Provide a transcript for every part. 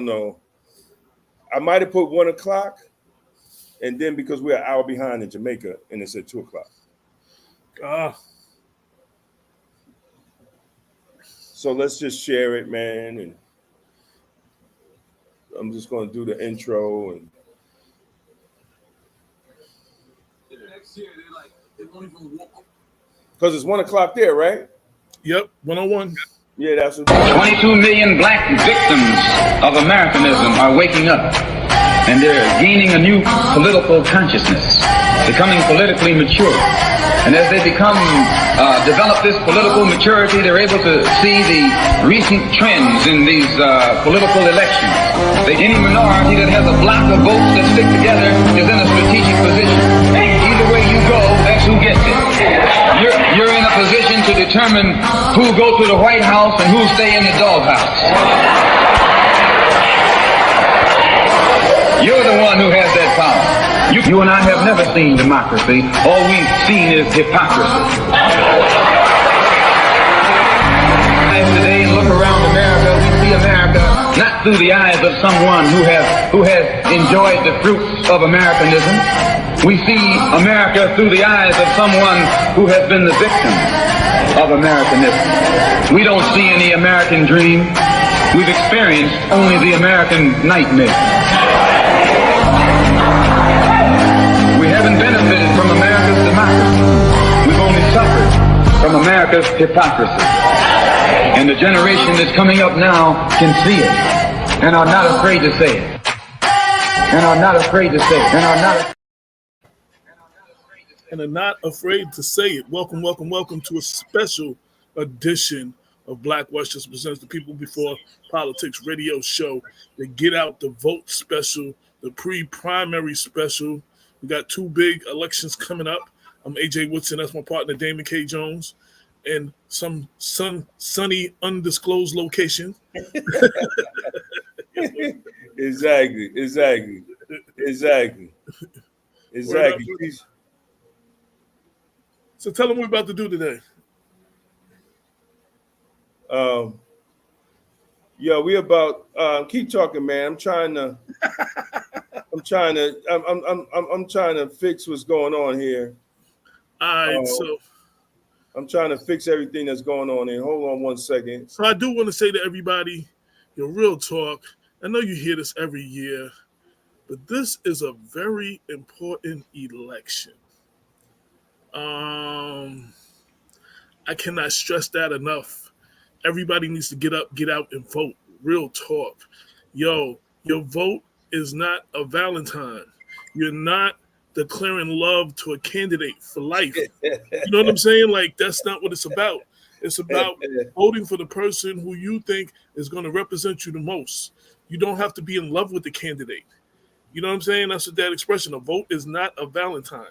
don't know. I might have put 1 o'clock, and then because we're an hour behind in Jamaica, and it's at 2 o'clock. So let's just share it, man. And I'm just going to do the intro. And next year, they won't even walk. Because it's 1 o'clock there, right? Yep, 101. Yeah, that's what 22 million black victims of Americanism are waking up, and they're gaining a new political consciousness, becoming politically mature. And as they develop this political maturity, they're able to see the recent trends in these political elections. Any minority that has a block of votes that stick together is in a strategic position. Either way you go, that's who gets it. You're in a position to determine who go to the White House and who stay in the doghouse. You're the one who has that power. You and I have never seen democracy. All we've seen is hypocrisy. Today, look around America. We see America not through the eyes of someone who has enjoyed the fruits of Americanism. We see America through the eyes of someone who has been the victim of Americanism. We don't see any American dream. We've experienced only the American nightmare. We haven't benefited from America's democracy. We've only suffered from America's hypocrisy. And the generation that's coming up now can see it and are not afraid to say it. And are not afraid to say it. And are not afraid to say it. Welcome, welcome, welcome to a special edition of Black Westchester Presents the People Before Politics radio show. The Get Out the Vote special, the pre-primary special. We got 2 big elections coming up. I'm AJ Woodson, that's my partner Damon K. Jones, and some sunny undisclosed location. Exactly. So tell them what we're about to do today. We about keep talking, man. I'm trying to fix what's going on here. All right, so I'm trying to fix everything that's going on here. Hold on 1 second. So I do want to say to everybody, real talk. I know you hear this every year, but this is a very important election. I cannot stress that enough. Everybody needs to get up, get out, and vote. Real talk. Your vote is not a Valentine. You're not declaring love to a candidate for life. You know what I'm saying? Like, that's not what it's about. It's about voting for the person who you think is going to represent you the most. You don't have to be in love with the candidate. You know what I'm saying? That's what that expression. A vote is not a Valentine.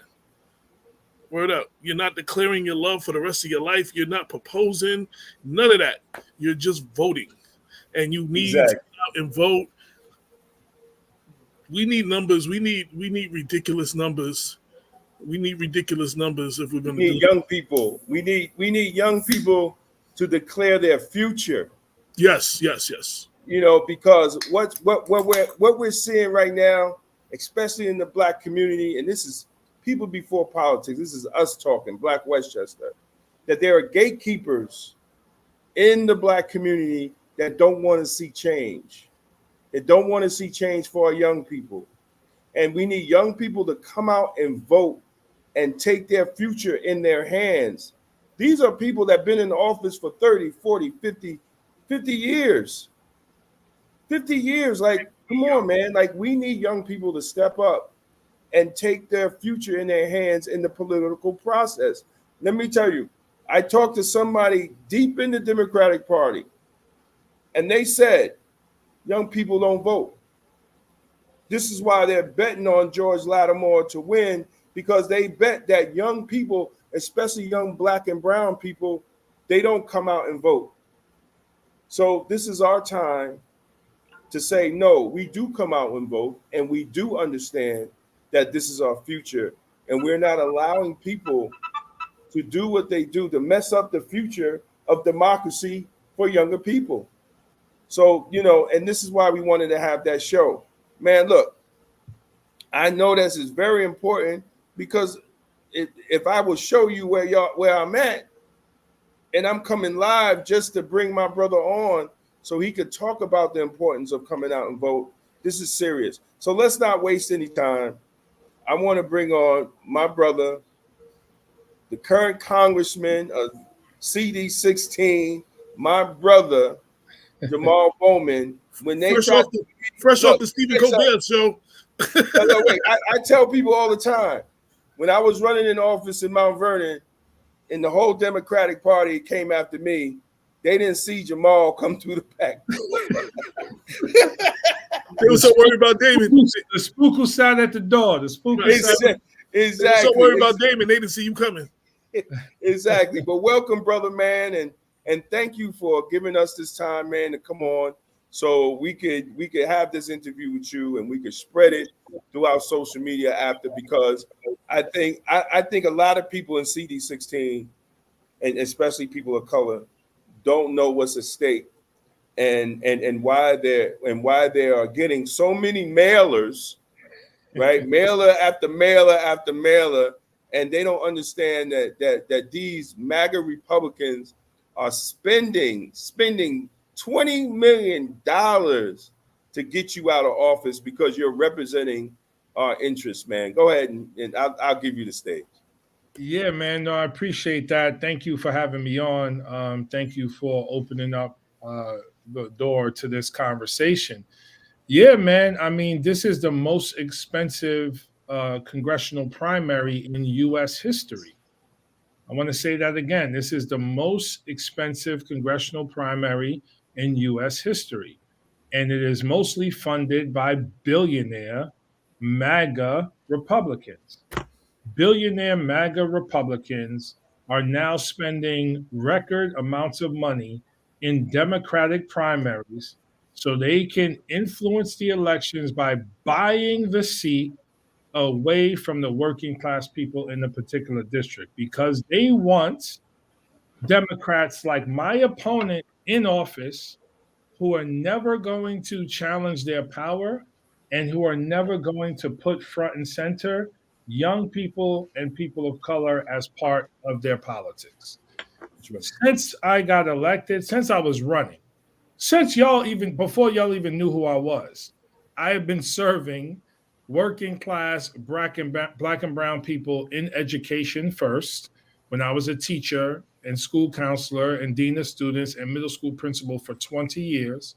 Word up. You're not declaring your love for the rest of your life. You're not proposing. None of that. You're just voting. And you need to get out and vote. We need numbers. We need ridiculous numbers. We need ridiculous numbers if we're going to do young people. We need young people to declare their future. Yes. Because what we're seeing right now, especially in the Black community, and this is people before politics, this is us talking, Black Westchester, that there are gatekeepers in the Black community that don't want to see change. They don't want to see change for our young people. And we need young people to come out and vote and take their future in their hands. These are people that have been in office for 30, 40, 50 years. 50 years, like, come on, man. Like, we need young people to step up and take their future in their hands in the political process. Let me tell you, I talked to somebody deep in the Democratic Party, and they said, young people don't vote. This is why they're betting on George Lattimore to win, because they bet that young people, especially young Black and brown people, they don't come out and vote. So this is our time to say, no, we do come out and vote, and we do understand that this is our future, and we're not allowing people to do what they do to mess up the future of democracy for younger people. So, and this is why we wanted to have that show. Man, look, I know this is very important because if I will show you where I'm at, and I'm coming live just to bring my brother on so he could talk about the importance of coming out and vote. This is serious. So let's not waste any time. I want to bring on my brother, the current congressman of CD16, my brother, Jamaal Bowman. When they fresh off the Stephen Colbert show. No, wait. I tell people all the time, when I was running in office in Mount Vernon, and the whole Democratic Party came after me, they didn't see Jamaal come through the pack. They were so worried about Damon. The spook who sat at the door. The spook who sat. Exactly. They were so worried about Damon, they didn't see you coming. Exactly. But welcome, brother, man, and thank you for giving us this time, man, to come on so we could have this interview with you and we could spread it throughout social media after, because I think a lot of people in CD16, and especially people of color, don't know what's at stake and why they are getting so many mailers, right? Mailer after mailer after mailer, and they don't understand that these MAGA Republicans are spending $20 million to get you out of office because you're representing our interests, man. Go ahead and I'll give you the stage. Yeah, man. No, I appreciate that. Thank you for having me on. Thank you for opening up the door to this conversation. Yeah, man. I mean, this is the most expensive congressional primary in U.S. history. I want to say that again. This is the most expensive congressional primary in U.S. history. And it is mostly funded by billionaire MAGA Republicans. Billionaire MAGA Republicans are now spending record amounts of money in Democratic primaries so they can influence the elections by buying the seat away from the working class people in a particular district, because they want Democrats like my opponent in office who are never going to challenge their power and who are never going to put front and center young people and people of color as part of their politics. Since I got elected, since I was running, before y'all even knew who I was, I have been serving working class black and brown people in education first, when I was a teacher and school counselor and dean of students and middle school principal for 20 years.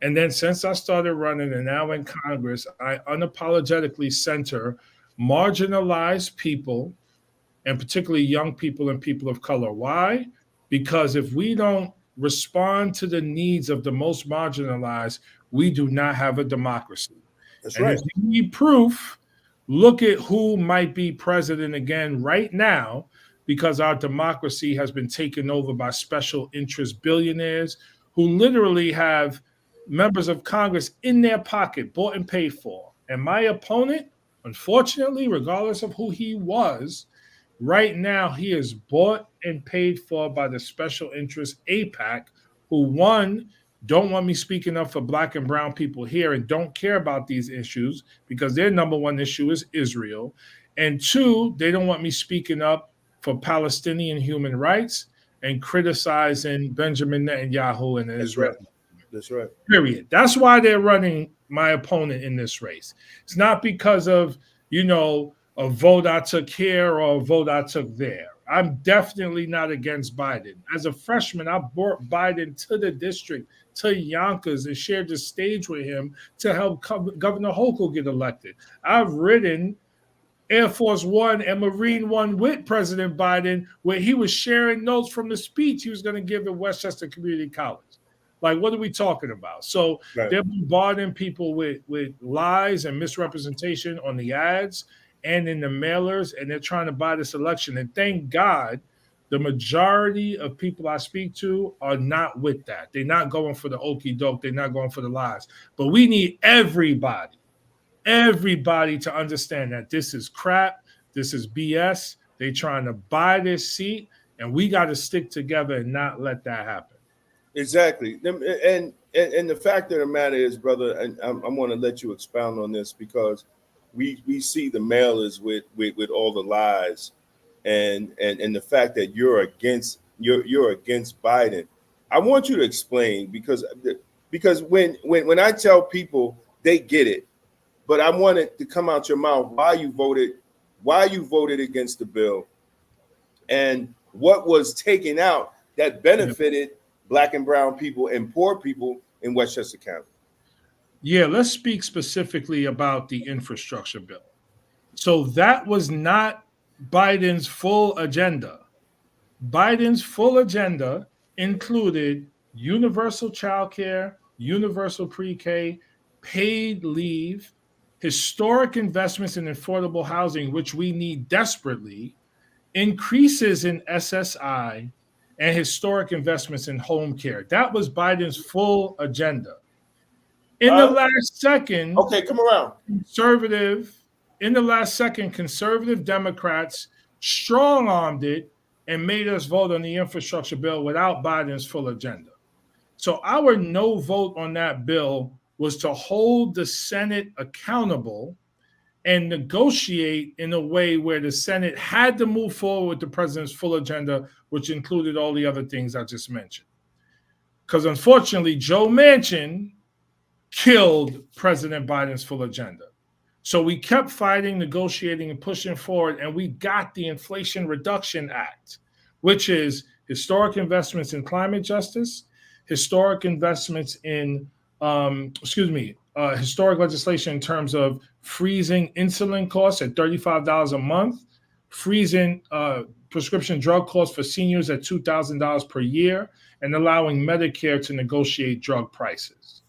And then since I started running and now in Congress, I unapologetically center marginalized people, and particularly young people and people of color. Why? Because if we don't respond to the needs of the most marginalized, we do not have a democracy. That's and right. If you need proof, look at who might be president again right now, because our democracy has been taken over by special interest billionaires who literally have members of Congress in their pocket, bought and paid for. And my opponent, unfortunately, regardless of who he was, right now he is bought and paid for by the special interest AIPAC, who, one, don't want me speaking up for black and brown people here and don't care about these issues because their number one issue is Israel. And two, they don't want me speaking up for Palestinian human rights and criticizing Benjamin Netanyahu and Israel. That's right. Period. That's why they're running my opponent in this race. It's not because of, a vote I took here or a vote I took there. I'm definitely not against Biden. As a freshman, I brought Biden to the district, to Yonkers, and shared the stage with him to help Governor Hochul get elected. I've ridden Air Force One and Marine One with President Biden, where he was sharing notes from the speech he was going to give at Westchester Community College. Like, what are we talking about? So They're bombarding people with lies and misrepresentation on the ads and in the mailers, and they're trying to buy this election. And thank God, the majority of people I speak to are not with that. They're not going for the okie doke. They're not going for the lies. But we need everybody to understand that this is crap. This is BS. They're trying to buy this seat, and we got to stick together and not let that happen. Exactly. And the fact of the matter is, brother, and I'm going to let you expound on this because we see the mailers with all the lies and the fact that you're against Biden. I want you to explain because when I tell people, they get it, but I want it to come out your mouth why you voted against the bill and what was taken out that benefited Black and brown people and poor people in Westchester County. Yeah, let's speak specifically about the infrastructure bill. So that was not Biden's full agenda. Biden's full agenda included universal child care, universal pre-K, paid leave, historic investments in affordable housing, which we need desperately, increases in SSI, and historic investments in home care. That was Biden's full agenda. In the last second, conservative Democrats strong-armed it and made us vote on the infrastructure bill without Biden's full agenda. So our no vote on that bill was to hold the Senate accountable and negotiate in a way where the Senate had to move forward with the president's full agenda, which included all the other things I just mentioned. Because unfortunately, Joe Manchin killed President Biden's full agenda. So we kept fighting, negotiating, and pushing forward, and we got the Inflation Reduction Act, which is historic investments in climate justice, historic investments in, historic legislation in terms of freezing insulin costs at $35 a month, freezing prescription drug costs for seniors at $2,000 per year, and allowing Medicare to negotiate drug prices.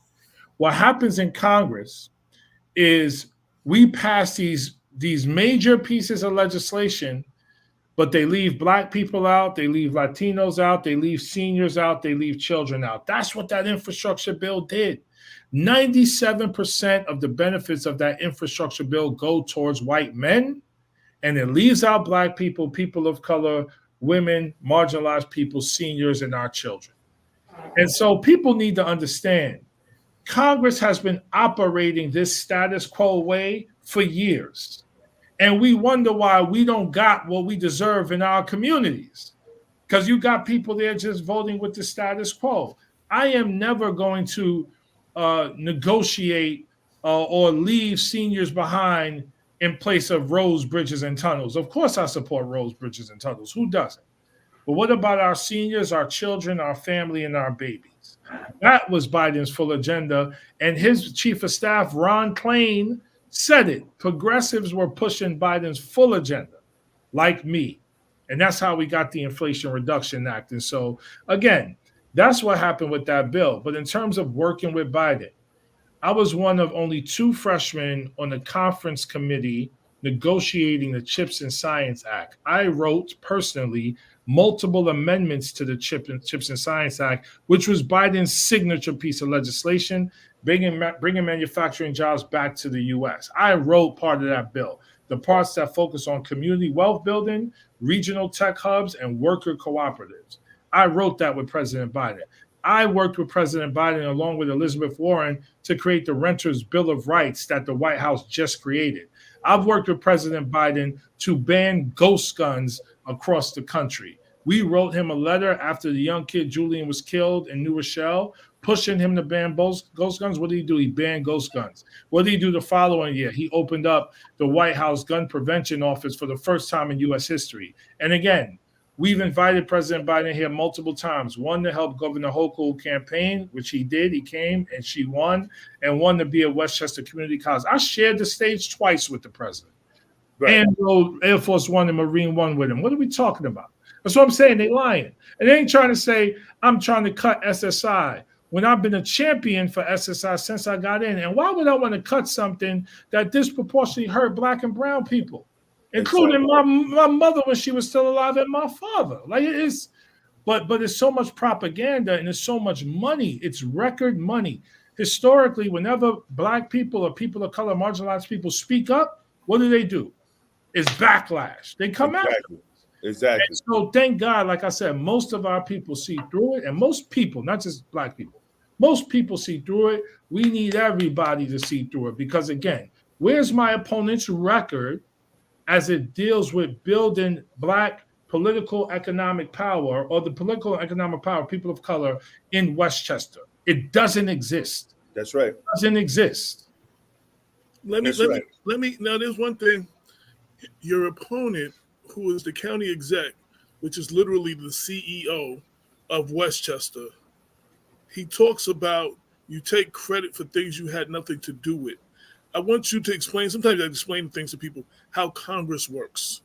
What happens in Congress is we pass these major pieces of legislation, but they leave Black people out, they leave Latinos out, they leave seniors out, they leave children out. That's what that infrastructure bill did. 97% of the benefits of that infrastructure bill go towards white men, and it leaves out Black people, people of color, women, marginalized people, seniors, and our children. And so people need to understand, Congress has been operating this status quo way for years. And we wonder why we don't got what we deserve in our communities. Because you got people there just voting with the status quo. I am never going to negotiate or leave seniors behind in place of roads, bridges, and tunnels. Of course I support roads, bridges, and tunnels. Who doesn't? But what about our seniors, our children, our family, and our babies? That was Biden's full agenda. And his chief of staff, Ron Klain, said it. Progressives were pushing Biden's full agenda, like me. And that's how we got the Inflation Reduction Act. And so, again, that's what happened with that bill. But in terms of working with Biden, I was one of only 2 freshmen on the conference committee negotiating the CHIPS and Science Act. I wrote personally multiple amendments to the CHIPS and Science Act, which was Biden's signature piece of legislation, bringing manufacturing jobs back to the U.S. I wrote part of that bill, the parts that focus on community wealth building, regional tech hubs, and worker cooperatives. I wrote that with President Biden. I worked with President Biden along with Elizabeth Warren to create the Renters' Bill of Rights that the White House just created. I've worked with President Biden to ban ghost guns across the country. We wrote him a letter after the young kid Julian was killed in New Rochelle, pushing him to ban ghost guns. What did he do? He banned ghost guns. What did he do the following year? He opened up the White House Gun Prevention Office for the first time in U.S. history. And again, we've invited President Biden here multiple times, one to help Governor Hochul campaign, which he did. He came and she won, and one to be at Westchester Community College. I shared the stage twice with the president. Right. And rode Air Force One and Marine One with him. What are we talking about? That's what I'm saying. They lying. And they ain't trying to say, I'm trying to cut SSI when I've been a champion for SSI since I got in. And why would I want to cut something that disproportionately hurt Black and brown people, including my mother when she was still alive and my father? Like it is, but it's so much propaganda and it's so much money. It's record money. Historically, whenever Black people or people of color, marginalized people speak up, what do? It's backlash. They come after. Exactly. And so thank God, like I said, most of our people see through it, and most people, not just black people, most people see through it. We need everybody to see through it because, again, where's my opponent's record as it deals with building black political economic power or the political and economic power of people of color in Westchester? It doesn't exist. That's right. It doesn't exist. Let me. Now, there's one thing. Your opponent, who is the county exec, which is literally the CEO of Westchester, he talks about you take credit for things you had nothing to do with. I want you to explain. Sometimes I explain things to people how Congress works.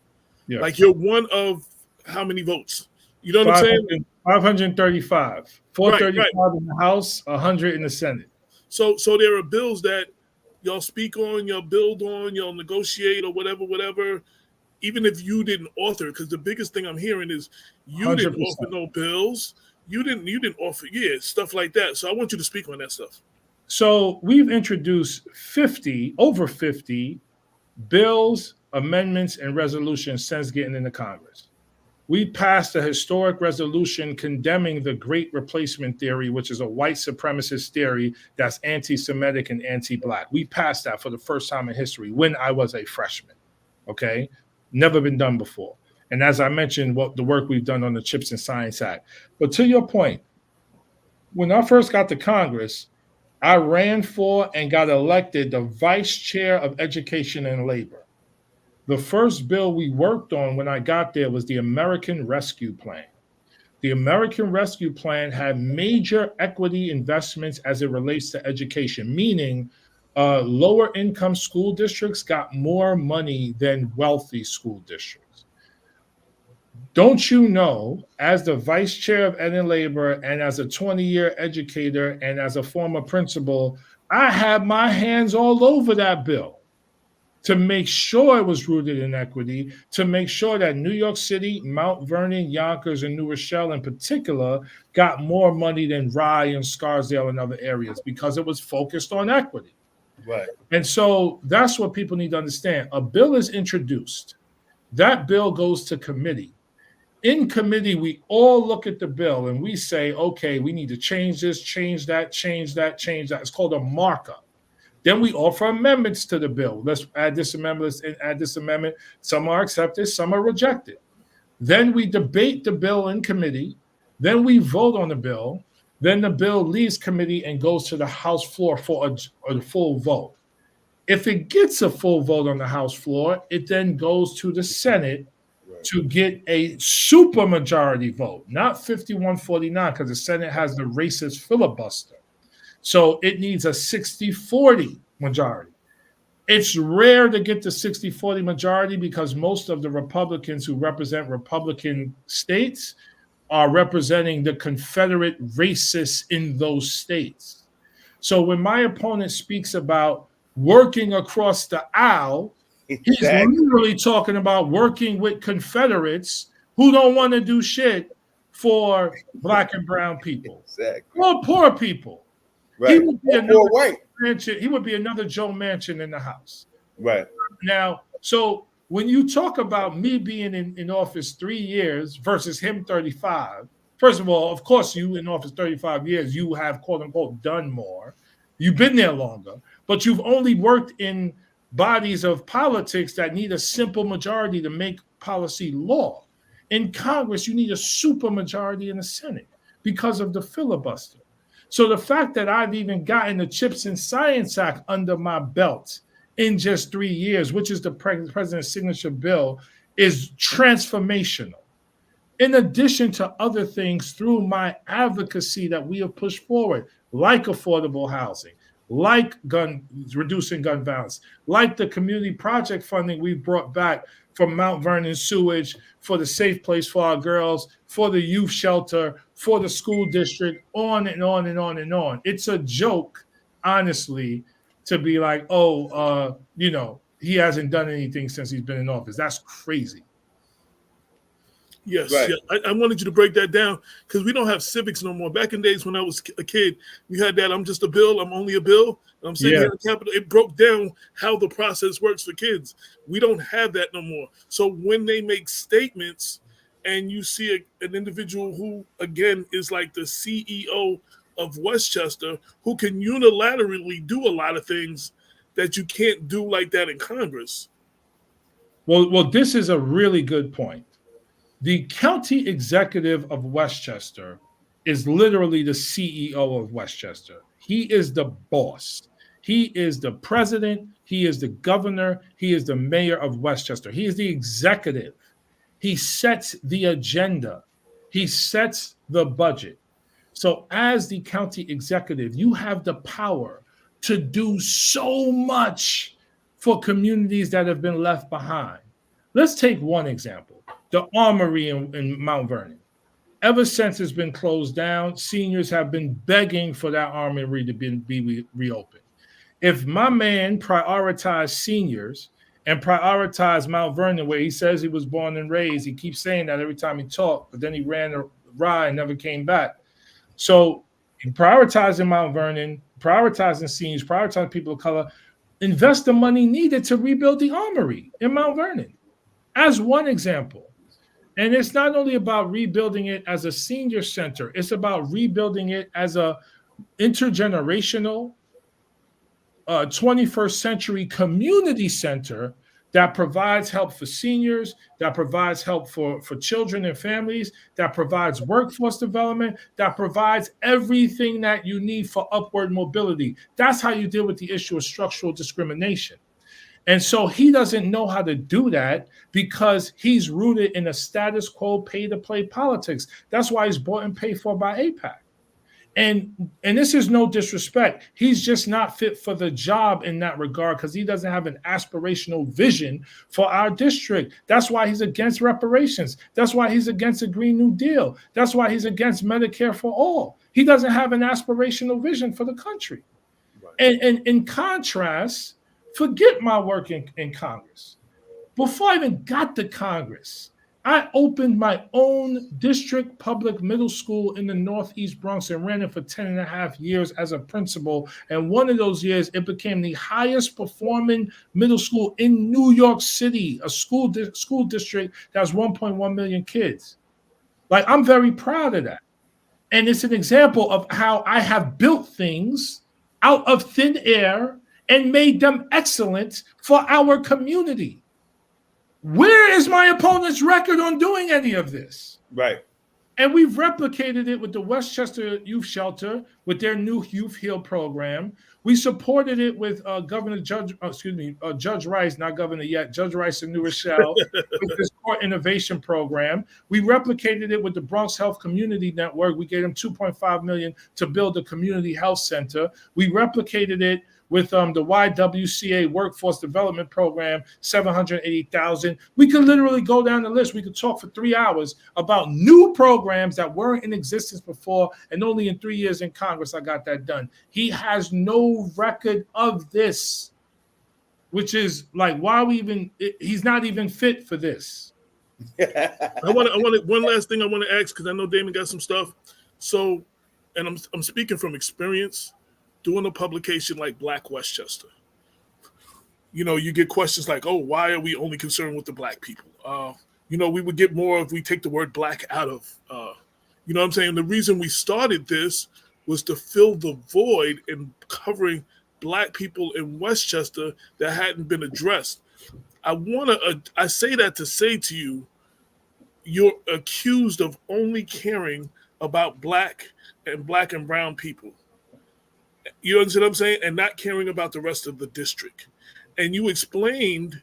Yes. Like you're one of how many votes? You know what I'm saying? 535. 435 right. in the House, 100 in the Senate. So there are bills that y'all speak on, y'all build on, y'all negotiate or whatever. Even if you didn't author, because the biggest thing I'm hearing is you 100%. didn't offer no bills. You didn't offer, stuff like that. So I want you to speak on that stuff. So we've introduced over 50 bills, amendments, and resolutions since getting into Congress. We passed a historic resolution condemning the Great Replacement theory, which is a white supremacist theory that's anti-Semitic and anti-black. We passed that for the first time in history when I was a freshman. Okay? Never been done before. And as I mentioned, the work we've done on the CHIPS and Science Act. But to your point, when I first got to Congress, I ran for and got elected the vice chair of education and labor. The first bill we worked on when I got there was the American Rescue Plan. The American Rescue Plan had major equity investments as it relates to education, meaning lower income school districts got more money than wealthy school districts. Don't you know, as the vice chair of Ed and Labor and as a 20-year educator and as a former principal, I had my hands all over that bill to make sure it was rooted in equity, to make sure that New York City, Mount Vernon, Yonkers, and New Rochelle in particular got more money than Rye and Scarsdale and other areas because it was focused on equity. Right. And so that's what people need to understand. A bill is introduced. That bill goes to committee. In committee, we all look at the bill and we say, okay, we need to change this, change that, change that, change that. It's called a markup. Then we offer amendments to the bill. Let's add this amendment, let's add this amendment. Some are accepted, some are rejected. Then we debate the bill in committee. Then we vote on the bill. Then the bill leaves committee and goes to the House floor for a full vote. If it gets a full vote on the House floor, it then goes to the Senate to get a supermajority vote, not 51-49, because the Senate has the racist filibuster. So it needs a 60-40 majority. It's rare to get the 60-40 majority because most of the Republicans who represent Republican states are representing the Confederate racists in those states. So when my opponent speaks about working across the aisle, he's literally talking about working with Confederates who don't want to do shit for black and brown people, or poor people. Right. He would be another Joe Manchin in the House. Right. Now, so when you talk about me being in office 3 years versus him 35, first of all, of course, you in office 35 years, you have quote unquote done more. You've been there longer, but you've only worked in bodies of politics that need a simple majority to make policy law. In Congress, you need a supermajority in the Senate because of the filibuster. So the fact that I've even gotten the CHIPS and Science Act under my belt in just 3 years, which is the president's signature bill, is transformational. In addition to other things through my advocacy that we have pushed forward, like affordable housing, like reducing gun violence, like the community project funding we brought back from Mount Vernon sewage, for the safe place for our girls, for the youth shelter, for the school district, on and on and on and on. It's a joke, honestly, to be like, he hasn't done anything since he's been in office. That's crazy. Yes, right. Yeah. I wanted you to break that down because we don't have civics no more. Back in days when I was a kid, we had that I'm just a bill, I'm only a bill. I'm sitting here in the Capitol. It broke down how the process works for kids. We don't have that no more. So when they make statements, and you see an individual who, again, is like the CEO of Westchester, who can unilaterally do a lot of things that you can't do like that in Congress. Well, this is a really good point. The county executive of Westchester is literally the CEO of Westchester. He is the boss. He is the president. He is the governor. He is the mayor of Westchester. He is the executive. He sets the agenda. He sets the budget. So as the county executive, you have the power to do so much for communities that have been left behind. Let's take one example, the Armory in Mount Vernon. Ever since it's been closed down, seniors have been begging for that armory to be reopened. If my man prioritized seniors and prioritized Mount Vernon, where he says he was born and raised, he keeps saying that every time he talked, but then he ran a ride and never came back. So prioritizing Mount Vernon, prioritizing seniors, prioritizing people of color, invest the money needed to rebuild the armory in Mount Vernon as one example. And it's not only about rebuilding it as a senior center, it's about rebuilding it as a intergenerational 21st century community center that provides help for seniors, that provides help for children and families, that provides workforce development, that provides everything that you need for upward mobility. That's how you deal with the issue of structural discrimination. And so he doesn't know how to do that because he's rooted in a status quo pay-to-play politics. That's why he's bought and paid for by AIPAC. And this is no disrespect. He's just not fit for the job in that regard because he doesn't have an aspirational vision for our district. That's why he's against reparations. That's why he's against a Green New Deal. That's why he's against Medicare for all. He doesn't have an aspirational vision for the country. Right. And in contrast, forget my work in Congress. Before I even got to Congress, I opened my own district public middle school in the Northeast Bronx and ran it for 10 and a half years as a principal. And one of those years, it became the highest performing middle school in New York City, a school district that has 1.1 million kids. Like, I'm very proud of that. And it's an example of how I have built things out of thin air and made them excellent for our community. Where is my opponent's record on doing any of this? Right. And we've replicated it with the Westchester Youth Shelter, with their new Youth Heal program. We supported it with Judge Rice, not governor yet, Judge Rice in New Rochelle, with this court innovation program. We replicated it with the Bronx Health Community Network. We gave them $2.5 million to build a community health center. We replicated it with the YWCA Workforce Development Program, $780,000. We could literally go down the list. We could talk for 3 hours about new programs that weren't in existence before, and only in 3 years in Congress I got that done. He has no record of this, which is like, why we even? He's not even fit for this. I want one last thing I want to ask, because I know Damon got some stuff. So, and I'm speaking from experience. Doing a publication like Black Westchester, you get questions like, oh, why are we only concerned with the Black people? We would get more if we take the word Black out of, what I'm saying? The reason we started this was to fill the void in covering Black people in Westchester that hadn't been addressed. I say that to say to you, you're accused of only caring about Black and brown people. You understand what I'm saying? And not caring about the rest of the district. And you explained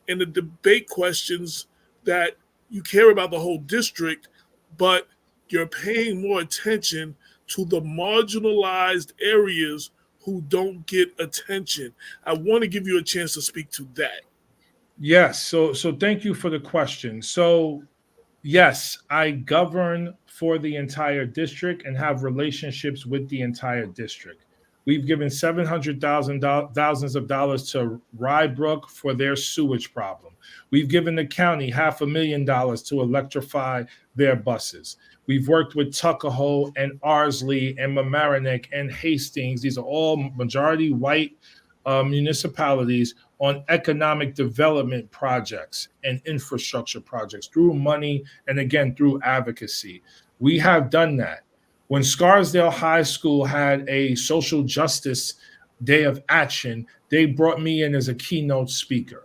in the debate questions that you care about the whole district, but you're paying more attention to the marginalized areas who don't get attention. I want to give you a chance to speak to that. Yes. So thank you for the question. So yes, I govern for the entire district and have relationships with the entire district. We've given $700,000 to Rybrook for their sewage problem. We've given the county $500,000 to electrify their buses. We've worked with Tuckahoe and Ardsley and Mamaroneck and Hastings. These are all majority white municipalities on economic development projects and infrastructure projects through money and, again, through advocacy. We have done that. When Scarsdale High School had a social justice day of action, they brought me in as a keynote speaker.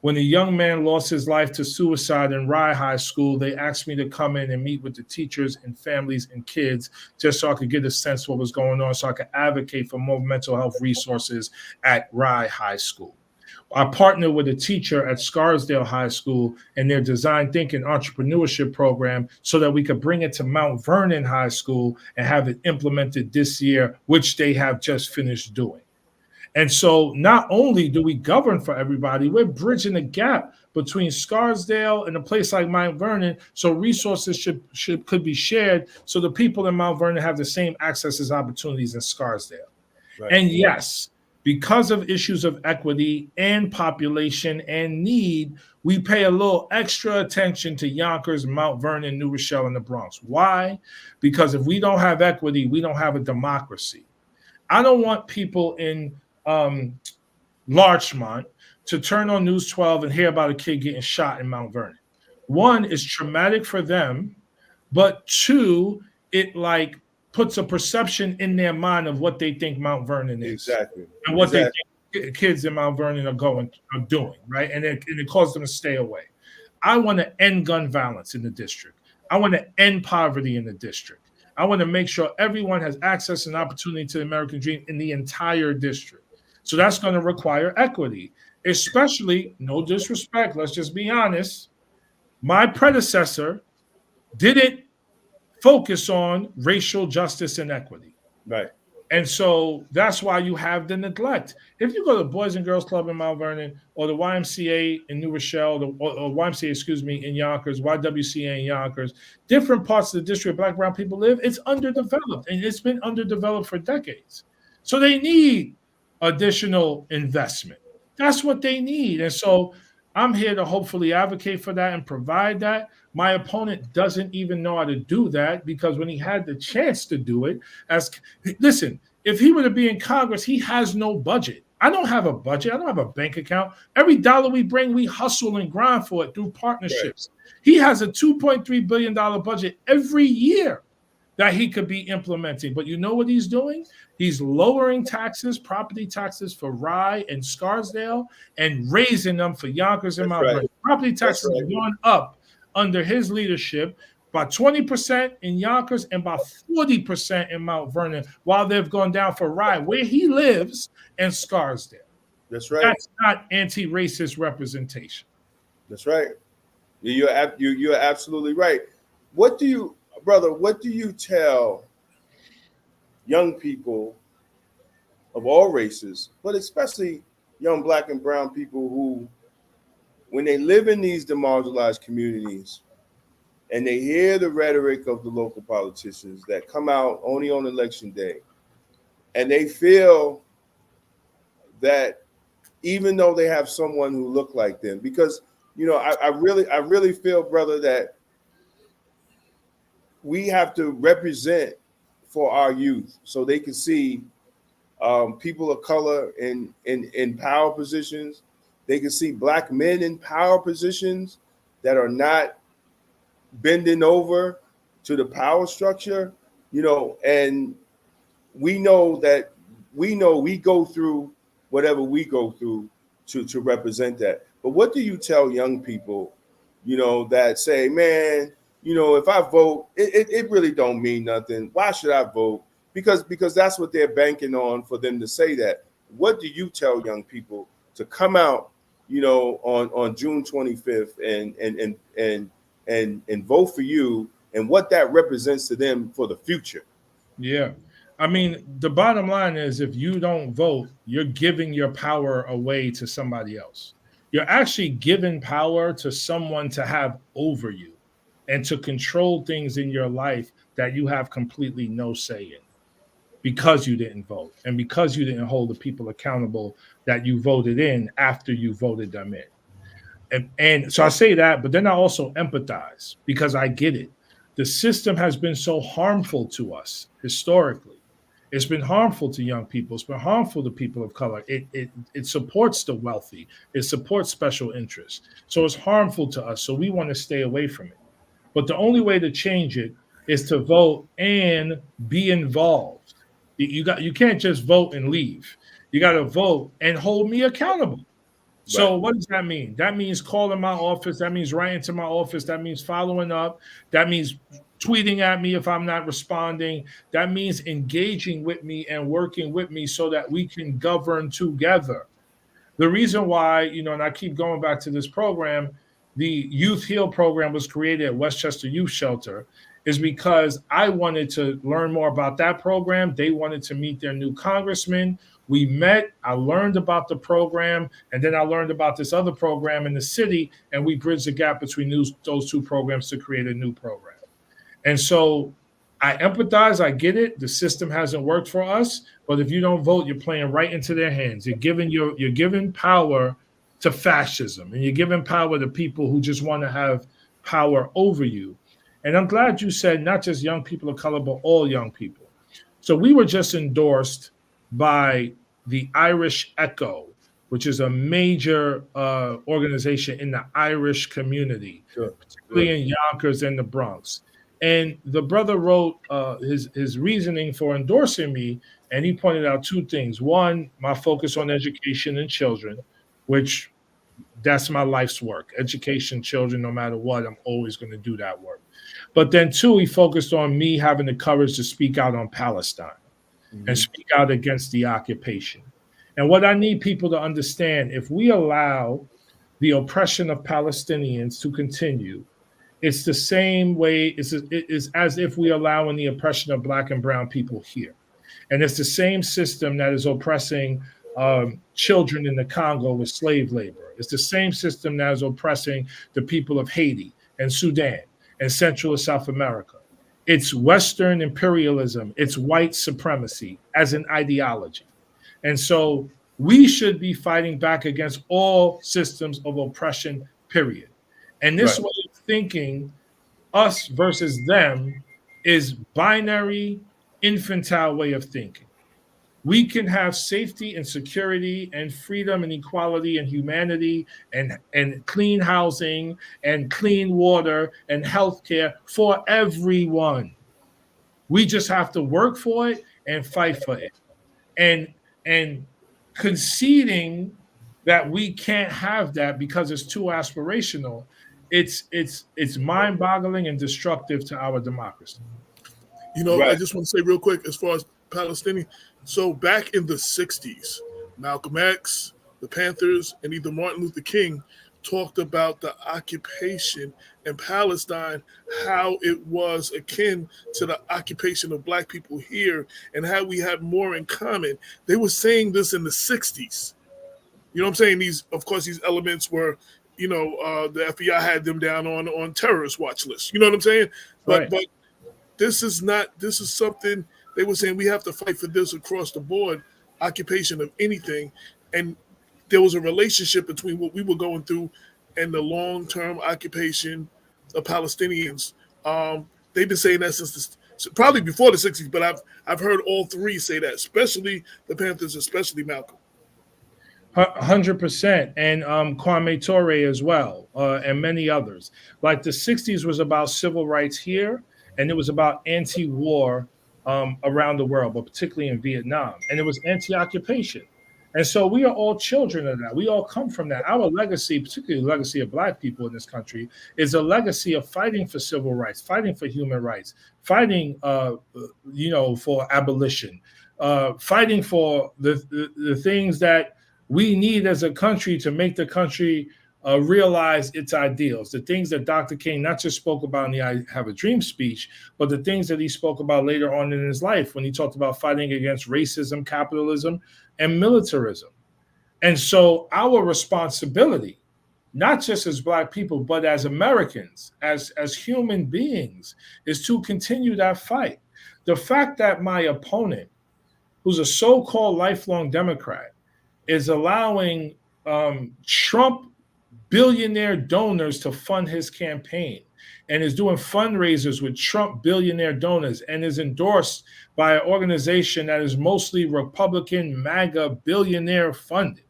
When a young man lost his life to suicide in Rye High School, they asked me to come in and meet with the teachers and families and kids just so I could get a sense of what was going on, so I could advocate for more mental health resources at Rye High School. I partnered with a teacher at Scarsdale High School and their design thinking entrepreneurship program so that we could bring it to Mount Vernon High School and have it implemented this year, which they have just finished doing. And so not only do we govern for everybody, we're bridging the gap between Scarsdale and a place like Mount Vernon, so resources could be shared so the people in Mount Vernon have the same access as opportunities in Scarsdale. Right. And yes, because of issues of equity and population and need, we pay a little extra attention to Yonkers, Mount Vernon, New Rochelle, and the Bronx. Why? Because if we don't have equity, we don't have a democracy. I don't want people in Larchmont to turn on News 12 and hear about a kid getting shot in Mount Vernon. One, is traumatic for them, but two, it like puts a perception in their mind of what they think Mount Vernon is. Exactly. And what they think kids in Mount Vernon are doing, right? And it causes them to stay away. I want to end gun violence in the district. I want to end poverty in the district. I want to make sure everyone has access and opportunity to the American dream in the entire district. So that's going to require equity, especially, no disrespect, let's just be honest, my predecessor didn't focus on racial justice and equity. Right. And so that's why you have the neglect. If you go to the Boys and Girls Club in Mount Vernon or the YMCA in New Rochelle, or YMCA, in Yonkers, YWCA in Yonkers, different parts of the district Black, brown people live, it's underdeveloped, and it's been underdeveloped for decades. So they need additional investment. That's what they need. And so I'm here to hopefully advocate for that and provide that. My opponent doesn't even know how to do that, because when he had the chance to do it, listen, if he were to be in Congress, he has no budget. I don't have a budget. I don't have a bank account. Every dollar we bring, we hustle and grind for it through partnerships. Right. He has a $2.3 billion budget every year that he could be implementing. But you know what he's doing? He's lowering taxes, property taxes for Rye and Scarsdale, and raising them for Yonkers and Mount Vernon. Property taxes are going up under his leadership by 20% in Yonkers and by 40% in Mount Vernon, while they've gone down for Rye, where he lives, and Scarsdale. That's right. That's not anti-racist representation. That's right. You're absolutely right. What do you tell young people of all races, but especially young Black and brown people who, when they live in these demarginalized communities and they hear the rhetoric of the local politicians that come out only on election day, and they feel that even though they have someone who look like them, because, you know, I really feel, brother, that we have to represent for our youth so they can see people of color in power positions. They can see Black men in power positions that are not bending over to the power structure, you know, and we know we go through whatever we go through to represent that. But what do you tell young people, you know, that say, man, you know, if I vote, it really don't mean nothing. Why should I vote? Because that's what they're banking on for them to say that. What do you tell young people to come out, you know, on June 25th and vote for you, and what that represents to them for the future? Yeah. I mean, the bottom line is, if you don't vote, you're giving your power away to somebody else. You're actually giving power to someone to have over you and to control things in your life that you have completely no say in, because you didn't vote and because you didn't hold the people accountable that you voted in after you voted them in. And so I say that, but then I also empathize, because I get it. The system has been so harmful to us historically. It's been harmful to young people. It's been harmful to people of color. It supports the wealthy. It supports special interests. So it's harmful to us. So we want to stay away from it. But the only way to change it is to vote and be involved. You can't just vote and leave. You got to vote and hold me accountable. So Right. what does that mean? That means calling my office. That means writing to my office. That means following up. That means tweeting at me if I'm not responding. That means engaging with me and working with me so that we can govern together. The reason why, and I keep going back to this program, the Youth Heal program was created at Westchester Youth Shelter, is because I wanted to learn more about that program. They wanted to meet their new congressman. We met, I learned about the program, and then I learned about this other program in the city, and we bridged the gap between those two programs to create a new program. And so I empathize, I get it. The system hasn't worked for us, but if you don't vote, you're playing right into their hands. You're giving power to fascism, and you're giving power to people who just want to have power over you. And I'm glad you said not just young people of color, but all young people. So we were just endorsed by the Irish Echo, which is a major organization in the Irish community, particularly in Yonkers and the Bronx. And the brother wrote his reasoning for endorsing me, and he pointed out two things. One, my focus on education and children, which that's my life's work. Education, children, no matter what, I'm always going to do that work. But then two, he focused on me having the courage to speak out on Palestine and speak out against the occupation. And what I need people to understand, if we allow the oppression of Palestinians to continue, it's the same way, it's as if we allowing the oppression of Black and brown people here. And it's the same system that is oppressing children in the Congo with slave labor. It's the same system that is oppressing the people of Haiti and Sudan and Central and South America. It's Western imperialism. It's white supremacy as an ideology. And so we should be fighting back against all systems of oppression, period. And this way of thinking, us versus them, is binary, infantile way of thinking. We can have safety and security and freedom and equality and humanity and clean housing and clean water and healthcare for everyone. We just have to work for it and fight for it. And conceding that we can't have that because it's too aspirational, it's mind-boggling and destructive to our democracy. I just want to say real quick, as far as Palestinian, so back in the 60s, Malcolm X, the Panthers, and either Martin Luther King talked about the occupation in Palestine, how it was akin to the occupation of Black people here and how we had more in common. They were saying this in the 60s. You know what I'm saying? These elements were, the FBI had them down on terrorist watch lists. You know what I'm saying? But this is something they were saying we have to fight for this across the board, occupation of anything. And there was a relationship between what we were going through and the long-term occupation of Palestinians. They've been saying that since probably before the 60s, but I've heard all three say that, especially the Panthers, especially Malcolm. 100%, and Kwame Ture as well, and many others. Like the 60s was about civil rights here, and it was about anti-war around the world, but particularly in Vietnam, and it was anti-occupation. And so we are all children of that. We all come from that. Our legacy, particularly the legacy of Black people in this country, is a legacy of fighting for civil rights, fighting for human rights, fighting, for abolition, fighting for the things that we need as a country to make the country realize its ideals, the things that Dr. King not just spoke about in the I Have a Dream speech, but the things that he spoke about later on in his life when he talked about fighting against racism, capitalism, and militarism. And so our responsibility, not just as Black people, but as Americans, as human beings, is to continue that fight. The fact that my opponent, who's a so-called lifelong Democrat, is allowing Trump billionaire donors to fund his campaign and is doing fundraisers with Trump billionaire donors and is endorsed by an organization that is mostly Republican MAGA billionaire funded.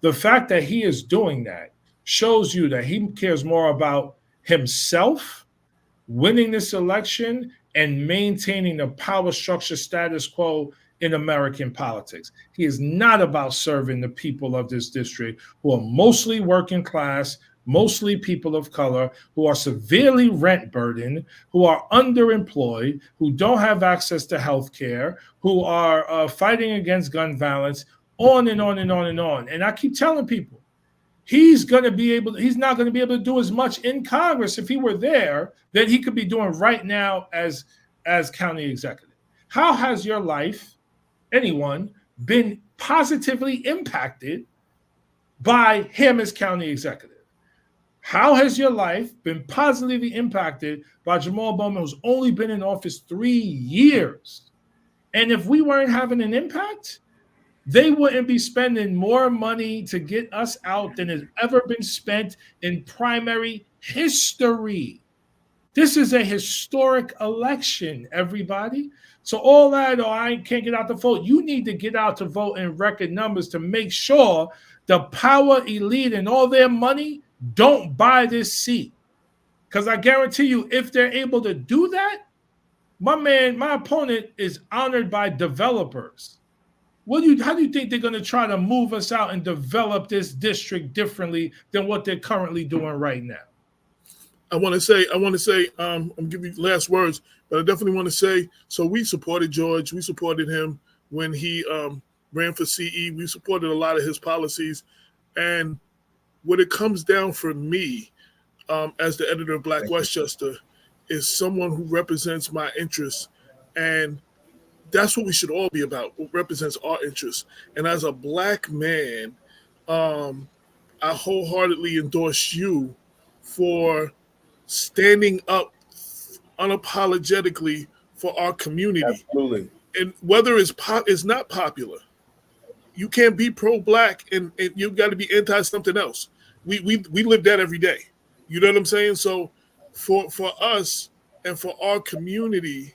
The fact that he is doing that shows you that he cares more about himself, winning this election, and maintaining the power structure status quo in American politics. He is not about serving the people of this district, who are mostly working class, mostly people of color, who are severely rent burdened, who are underemployed, who don't have access to health care, who are fighting against gun violence, on and on and on and on. And I keep telling people, he's not going to be able to do as much in Congress if he were there that he could be doing right now as county executive. How has your life, anyone, been positively impacted by him as county executive? How has your life been positively impacted by Jamaal Bowman, who's only been in office 3 years? And if we weren't having an impact, they wouldn't be spending more money to get us out than has ever been spent in primary history. This is a historic election, everybody. So all that, I can't get out to vote. You need to get out to vote in record numbers to make sure the power elite and all their money don't buy this seat. Because I guarantee you, if they're able to do that, my opponent is honored by developers. How do you think they're going to try to move us out and develop this district differently than what they're currently doing right now? I want to say, I'm giving you last words, but I definitely want to say, so we supported George. We supported him when he ran for CE. We supported a lot of his policies. And what it comes down for me as the editor of Black Westchester is someone who represents my interests. And that's what we should all be about, what represents our interests. And as a Black man, I wholeheartedly endorse you for standing up unapologetically for our community. Absolutely. And whether it's not popular, you can't be pro-Black and you've got to be anti-something else. We live that every day. You know what I'm saying? So for us and for our community,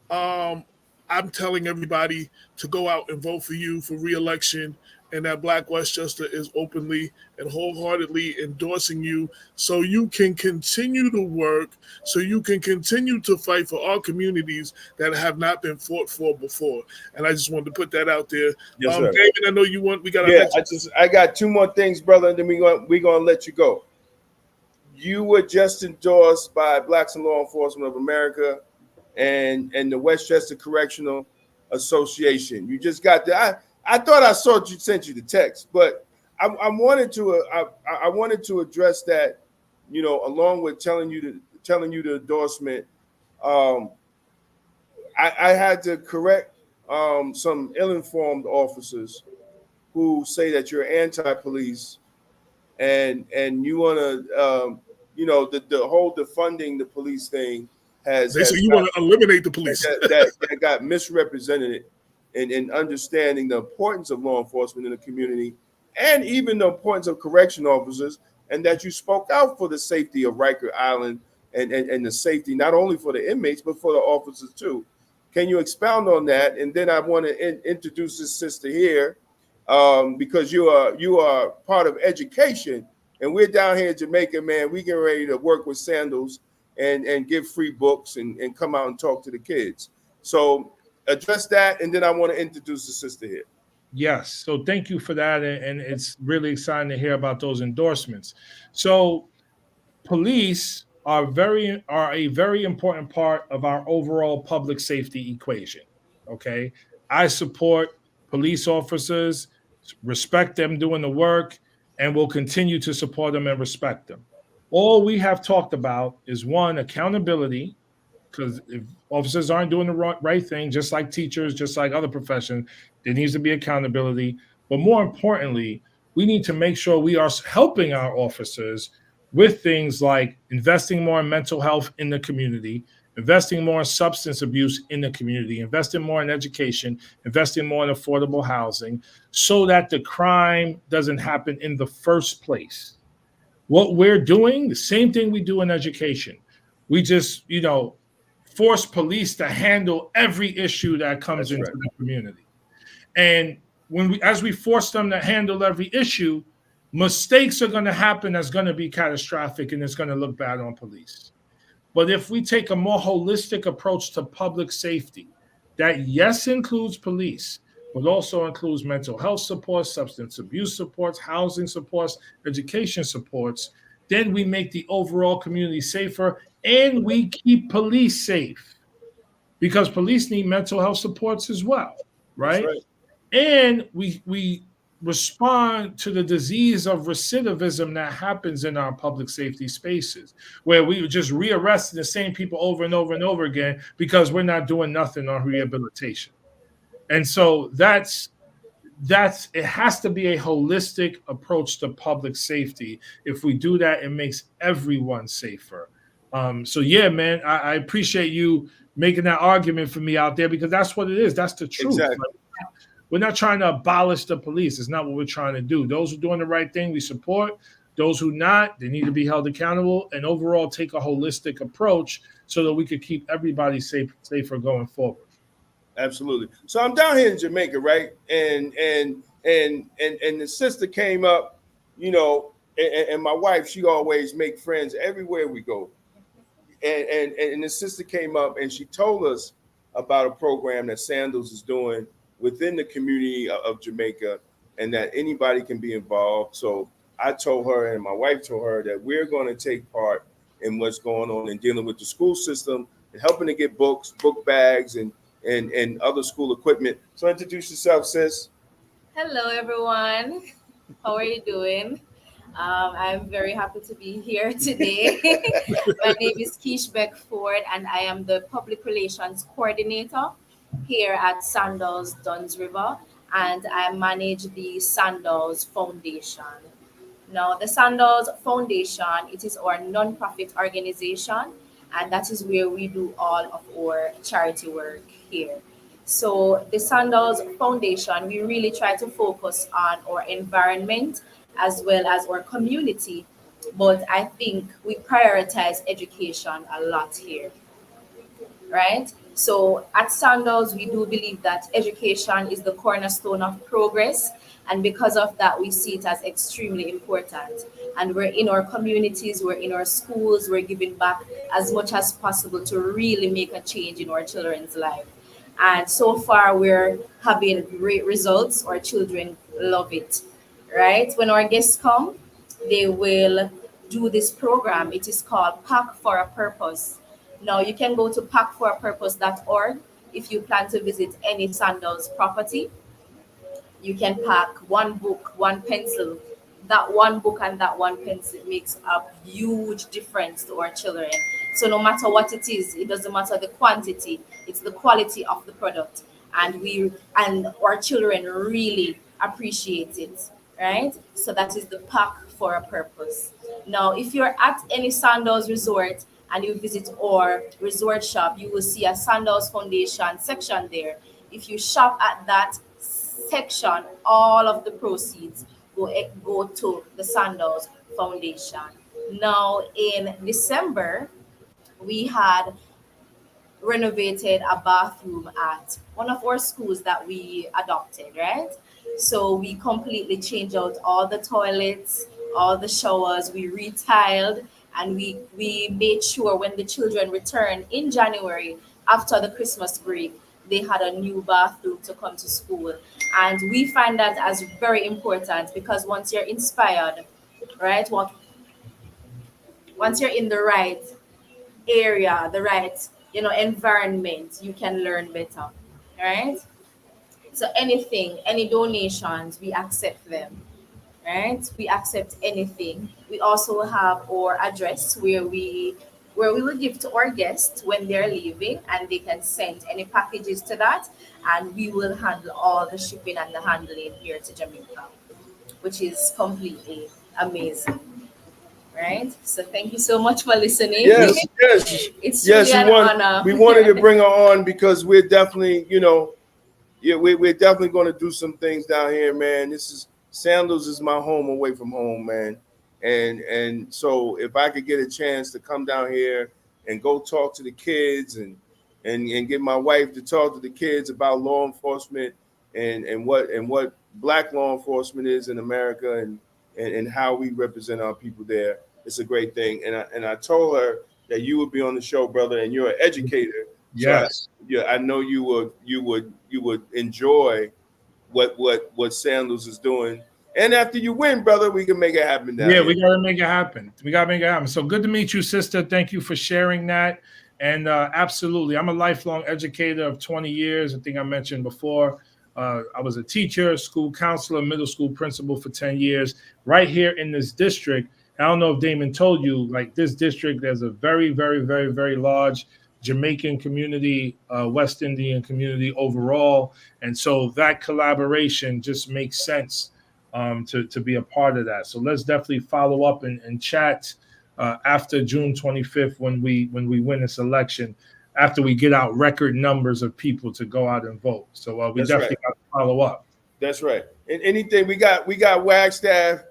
I'm telling everybody to go out and vote for you for re-election, and that Black Westchester is openly and wholeheartedly endorsing you so you can continue to work, so you can continue to fight for our communities that have not been fought for before. And I just wanted to put that out there. Yes, sir. David, I know you want, we got to I got two more things, brother, and then we're gonna let you go. You were just endorsed by Blacks in Law Enforcement of America and the Westchester Correctional Association. You just got that. I thought I sent you the text, but I wanted to address that, along with telling you the endorsement. I had to correct some ill-informed officers who say that you're anti-police and you want to the whole defunding the police thing they say you want to eliminate the police. that got misrepresented in understanding the importance of law enforcement in the community and even the importance of correction officers, and that you spoke out for the safety of Rikers Island and the safety not only for the inmates but for the officers too. Can you expound on that? And then I want to introduce this sister here because you are part of education, and we're down here in Jamaica, man. We get ready to work with Sandals and give free books and come out and talk to the kids. So address that, and then I want to introduce the sister here. Yes. So thank you for that. And it's really exciting to hear about those endorsements. So police are a very important part of our overall public safety equation. Okay. I support police officers, respect them doing the work, and will continue to support them and respect them. All we have talked about is, one, accountability, because if officers aren't doing the right thing, just like teachers, just like other professions, there needs to be accountability. But more importantly, we need to make sure we are helping our officers with things like investing more in mental health in the community, investing more in substance abuse in the community, investing more in education, investing more in affordable housing, so that the crime doesn't happen in the first place. What we're doing, the same thing we do in education. We just, force police to handle every issue that comes into the community. And as we force them to handle every issue, mistakes are going to happen that's going to be catastrophic and it's going to look bad on police. But if we take a more holistic approach to public safety, that yes includes police, but also includes mental health supports, substance abuse supports, housing supports, education supports, then we make the overall community safer and we keep police safe, because police need mental health supports as well, right? That's right. And we respond to the disease of recidivism that happens in our public safety spaces, where we just rearresting the same people over and over and over again because we're not doing nothing on rehabilitation. And so that's it has to be a holistic approach to public safety. If we do that, it makes everyone safer. So yeah, man, I appreciate you making that argument for me out there, because that's what it is. That's the truth. Exactly. Like, we're not trying to abolish the police. It's not what we're trying to do. Those who are doing the right thing, we support. Those who not, they need to be held accountable, and overall take a holistic approach so that we could keep everybody safer going forward. Absolutely. So I'm down here in Jamaica, right? And the sister came up, and my wife, she always make friends everywhere we go. And the sister came up and she told us about a program that Sandals is doing within the community of Jamaica, and that anybody can be involved. So I told her, and my wife told her, that we're going to take part in what's going on in dealing with the school system and helping to get books, book bags, and other school equipment. So introduce yourself, sis. Hello, everyone. How are you doing? I'm very happy to be here today. My name is Keish Beckford, and I am the Public Relations Coordinator here at Sandals Duns River, and I manage the Sandals Foundation. Now, the Sandals Foundation, it is our non-profit organization, and that is where we do all of our charity work here. So the Sandals Foundation, we really try to focus on our environment as well as our community, but I think we prioritize education a lot here, right? So at Sandals, we do believe that education is the cornerstone of progress, and because of that, we see it as extremely important. And we're in our communities, we're in our schools, we're giving back as much as possible to really make a change in our children's life. And so far, we're having great results. Our children love it, right? When our guests come, they will do this program. It is called Pack for a Purpose. Now, you can go to packforapurpose.org if you plan to visit any Sandals property. You can pack one book, one pencil. That one book and that one pencil makes a huge difference to our children. So no matter what it is, it doesn't matter the quantity, it's the quality of the product. And our children really appreciate it, right? So that is the Pack for a Purpose. Now, if you're at any Sandals resort and you visit our resort shop, you will see a Sandals Foundation section there. If you shop at that section, all of the proceeds go to the Sandals Foundation. Now, in December, we had renovated a bathroom at one of our schools that we adopted, right? So we completely changed out all the toilets, all the showers, we retiled, and we made sure when the children returned in January after the Christmas break, they had a new bathroom to come to school. And we find that as very important, because once you're inspired, right, once you're in the right area, the right environment, you can learn better, right? So any donations, we accept them, right? We accept anything. We also have our address where we will give to our guests when they're leaving, and they can send any packages to that, and we will handle all the shipping and the handling here to Jamaica, which is completely amazing. Right. So thank you so much for listening. Yes. It's really an honor. We wanted to bring her on because we're definitely, we're definitely going to do some things down here, man. Sandals is my home away from home, man. And so if I could get a chance to come down here and go talk to the kids and get my wife to talk to the kids about law enforcement and what Black law enforcement is in America and how we represent our people there, it's a great thing. And I told her that you would be on the show, brother, and you're an educator. Yes. So I know you would enjoy what Sandals is doing. And after you win, brother, we can make it happen down here. We gotta make it happen. So good to meet you, sister. Thank you for sharing that. And absolutely, I'm a lifelong educator of 20 years. I think I mentioned before. I was a teacher, school counselor, middle school principal for 10 years, right here in this district. I don't know if Damon told you, like this district, there's a very, very, very, very large Jamaican community, West Indian community overall. And so that collaboration just makes sense to be a part of that. So let's definitely follow up and chat after June 25th when we win this election, after we get out record numbers of people to go out and vote. So we definitely got to follow up. That's right. And anything we got Wagstaff.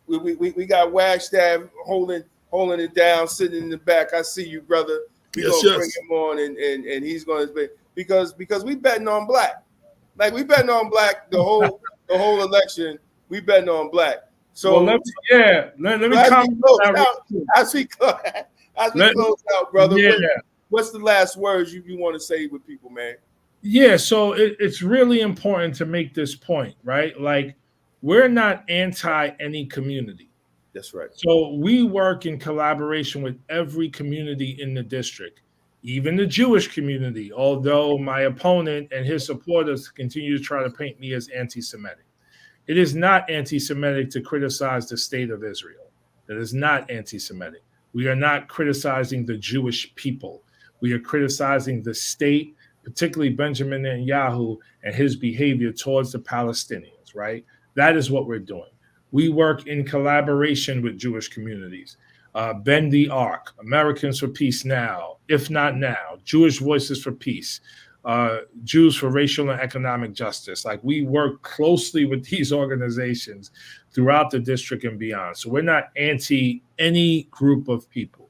We got Wagstaff holding it down, sitting in the back. I see you, brother. We're gonna bring him on and he's gonna be because we betting on Black. Like we betting on Black the whole election. We betting on Black. So let me comment as we close out, brother. Yeah. What's the last words you want to say with people, man? Yeah, so it's really important to make this point, right? Like we're not anti any community. That's right. So we work in collaboration with every community in the district, even the Jewish community, although my opponent and his supporters continue to try to paint me as anti-Semitic. It is not anti-Semitic to criticize the state of Israel. It is not anti-Semitic. We are not criticizing the Jewish people. We are criticizing the state, particularly Benjamin Netanyahu and his behavior towards the Palestinians, right? That is what we're doing. We work in collaboration with Jewish communities. Bend the Arc, Americans for Peace Now, If Not Now, Jewish Voices for Peace, Jews for Racial and Economic Justice. Like we work closely with these organizations throughout the district and beyond. So we're not anti any group of people.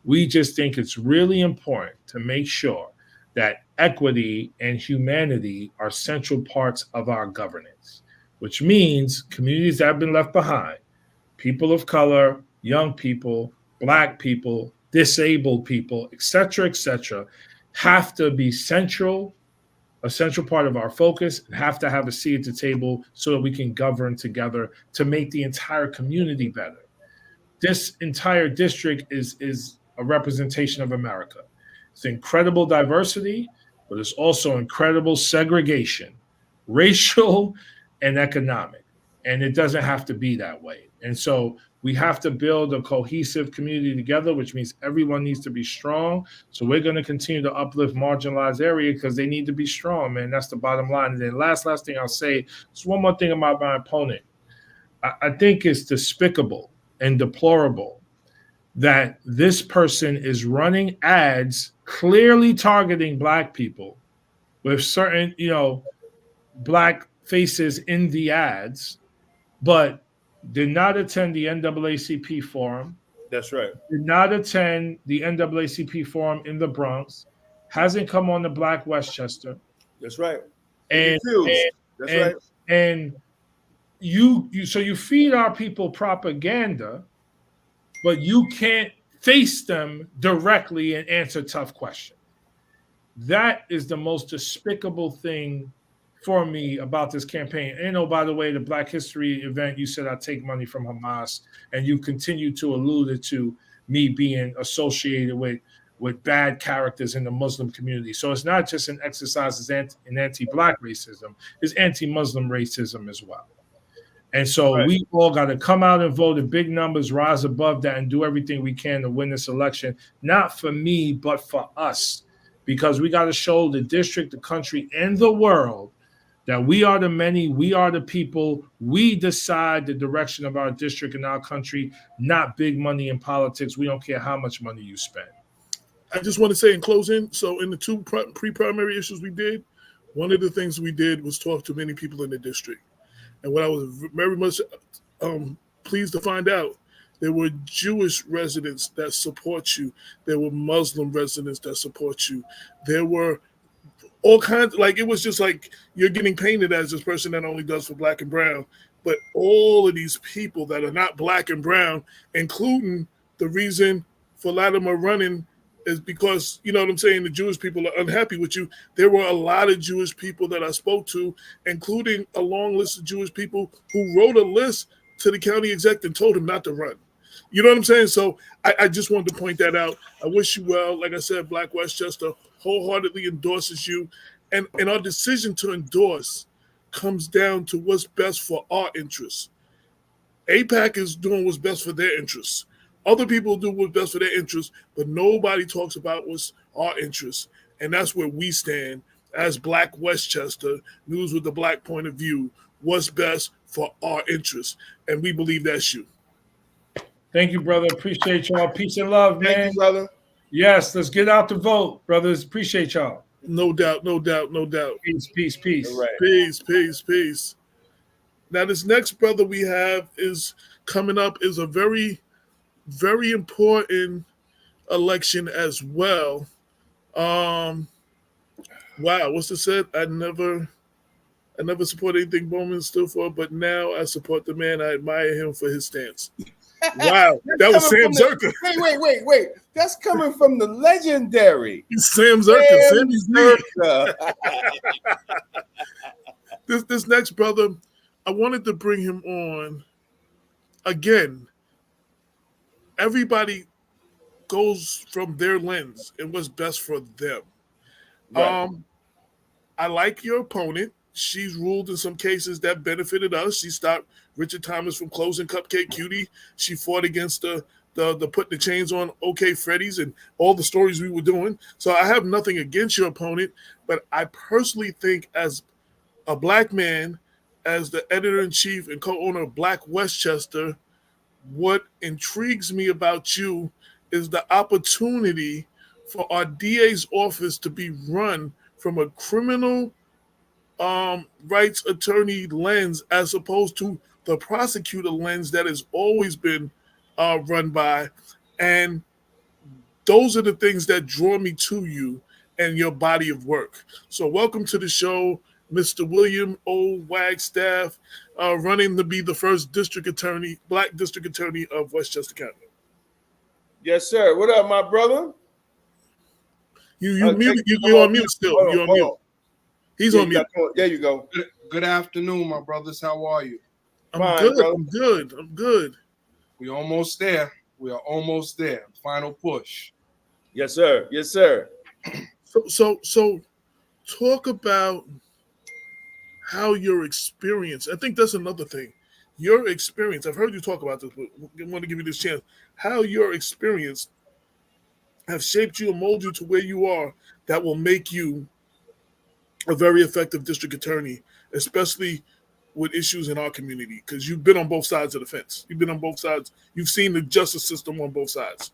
We just think it's really important to make sure that equity and humanity are central parts of our governance, which means communities that have been left behind, people of color, young people, Black people, disabled people, et cetera, have to be a central part of our focus and have to have a seat at the table so that we can govern together to make the entire community better. This entire district is a representation of America. It's incredible diversity, but it's also incredible segregation, racial and economic. And it doesn't have to be that way. And so we have to build a cohesive community together, which means everyone needs to be strong. So we're going to continue to uplift marginalized areas because they need to be strong, man. That's the bottom line. And then last thing I'll say is one more thing about my opponent. I think it's despicable and deplorable that this person is running ads clearly targeting Black people with certain, Black faces in the ads, but did not attend the NAACP forum. That's right. Did not attend the NAACP forum in the Bronx. Hasn't come on the Black Westchester. That's right. And you feed our people propaganda, but you can't face them directly and answer tough questions. That is the most despicable thing for me about this campaign. And by the way, the Black History event, you said I take money from Hamas, and you continue to allude to me being associated with bad characters in the Muslim community. So it's not just an exercise in anti-Black racism, it's anti-Muslim racism as well. And so we all got to come out and vote in big numbers, rise above that, and do everything we can to win this election, not for me, but for us, because we got to show the district, the country, and the world that we are the many, we are the people, we decide the direction of our district and our country, not big money in politics. We don't care how much money you spend. I just want to say in closing, so in the two pre-primary issues we did, one of the things we did was talk to many people in the district. And what I was very much pleased to find out There were Jewish residents that support you. There were Muslim residents that support you. There were all kinds, like it was just like you're getting painted as this person that only does for black and brown. But all of these people that are not black and brown, including the reason for Latimer running is because, you know what I'm saying, the Jewish people are unhappy with you. There were a lot of Jewish people that I spoke to, including a long list of Jewish people who wrote a list to the county exec and told him not to run. You know what I'm saying? So I just wanted to point that out. I wish you well. Like I said, Black Westchester wholeheartedly endorses you. And our decision to endorse comes down to what's best for our interests. AIPAC is doing what's best for their interests. Other people do what's best for their interests, but nobody talks about what's our interests. And that's where we stand as Black Westchester, news with the Black point of view, what's best for our interests. And we believe that's you. Thank you, brother. Appreciate y'all. Peace and love, man. Thank you, brother. Yes, let's get out to vote, brothers. Appreciate y'all. No doubt, no doubt, no doubt. Peace, peace, peace. All right. Peace, peace, peace. Now, this next brother we have is coming up is a very, very important election as well. Wow, what's it said? I never support anything Bowman stood for, but now I support the man. I admire him for his stance. Wow, that was Sam Zerka. Wait. That's coming from the legendary Sam Zerka. Sam Zerka. This next brother, I wanted to bring him on. Again, everybody goes from their lens and what's best for them. Right. I like your opponent. She's ruled in some cases that benefited us. She stopped Richard Thomas from closing Cupcake Cutie. She fought against the putting the chains on OK Freddy's and all the stories we were doing. So I have nothing against your opponent, but I personally think as a black man, as the editor-in-chief and co-owner of Black Westchester, what intrigues me about you is the opportunity for our DA's office to be run from a criminal rights attorney lens as opposed to the prosecutor lens that has always been run by. And those are the things that draw me to you and your body of work. So welcome to the show, Mr. William O. Wagstaff, running to be the first Black district attorney of Westchester County. Yes, sir. What up, my brother? You're on mute still. You're on mute. He's on mute. There you go. Good afternoon, my brothers. How are you? I'm good. We're almost there. We are almost there. Final push. Yes, sir. Yes, sir. So talk about how your experience, I think that's another thing. Your experience, I've heard you talk about this, but I want to give you this chance. How your experience have shaped you and molded you to where you are that will make you a very effective district attorney, especially with issues in our community, because you've been on both sides of the fence. You've been on both sides. You've seen the justice system on both sides.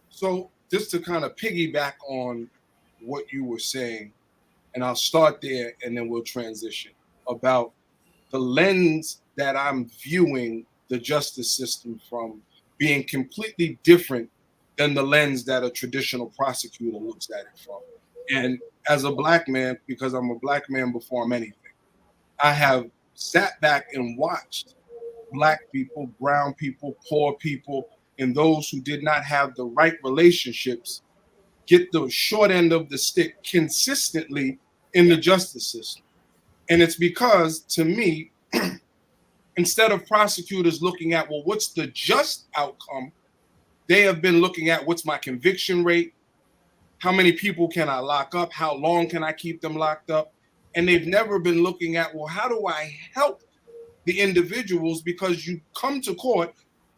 So just to kind of piggyback on what you were saying, and I'll start there and then we'll transition about the lens that I'm viewing the justice system from being completely different than the lens that a traditional prosecutor looks at it from. And as a black man, because I'm a black man before I'm anything, I have sat back and watched black people, brown people, poor people, and those who did not have the right relationships get the short end of the stick consistently in the justice system. And it's because, to me, instead of prosecutors looking at, well, what's the just outcome, they have been looking at what's my conviction rate, how many people can I lock up, how long can I keep them locked up, and they've never been looking at, well, how do I help the individuals, because you come to court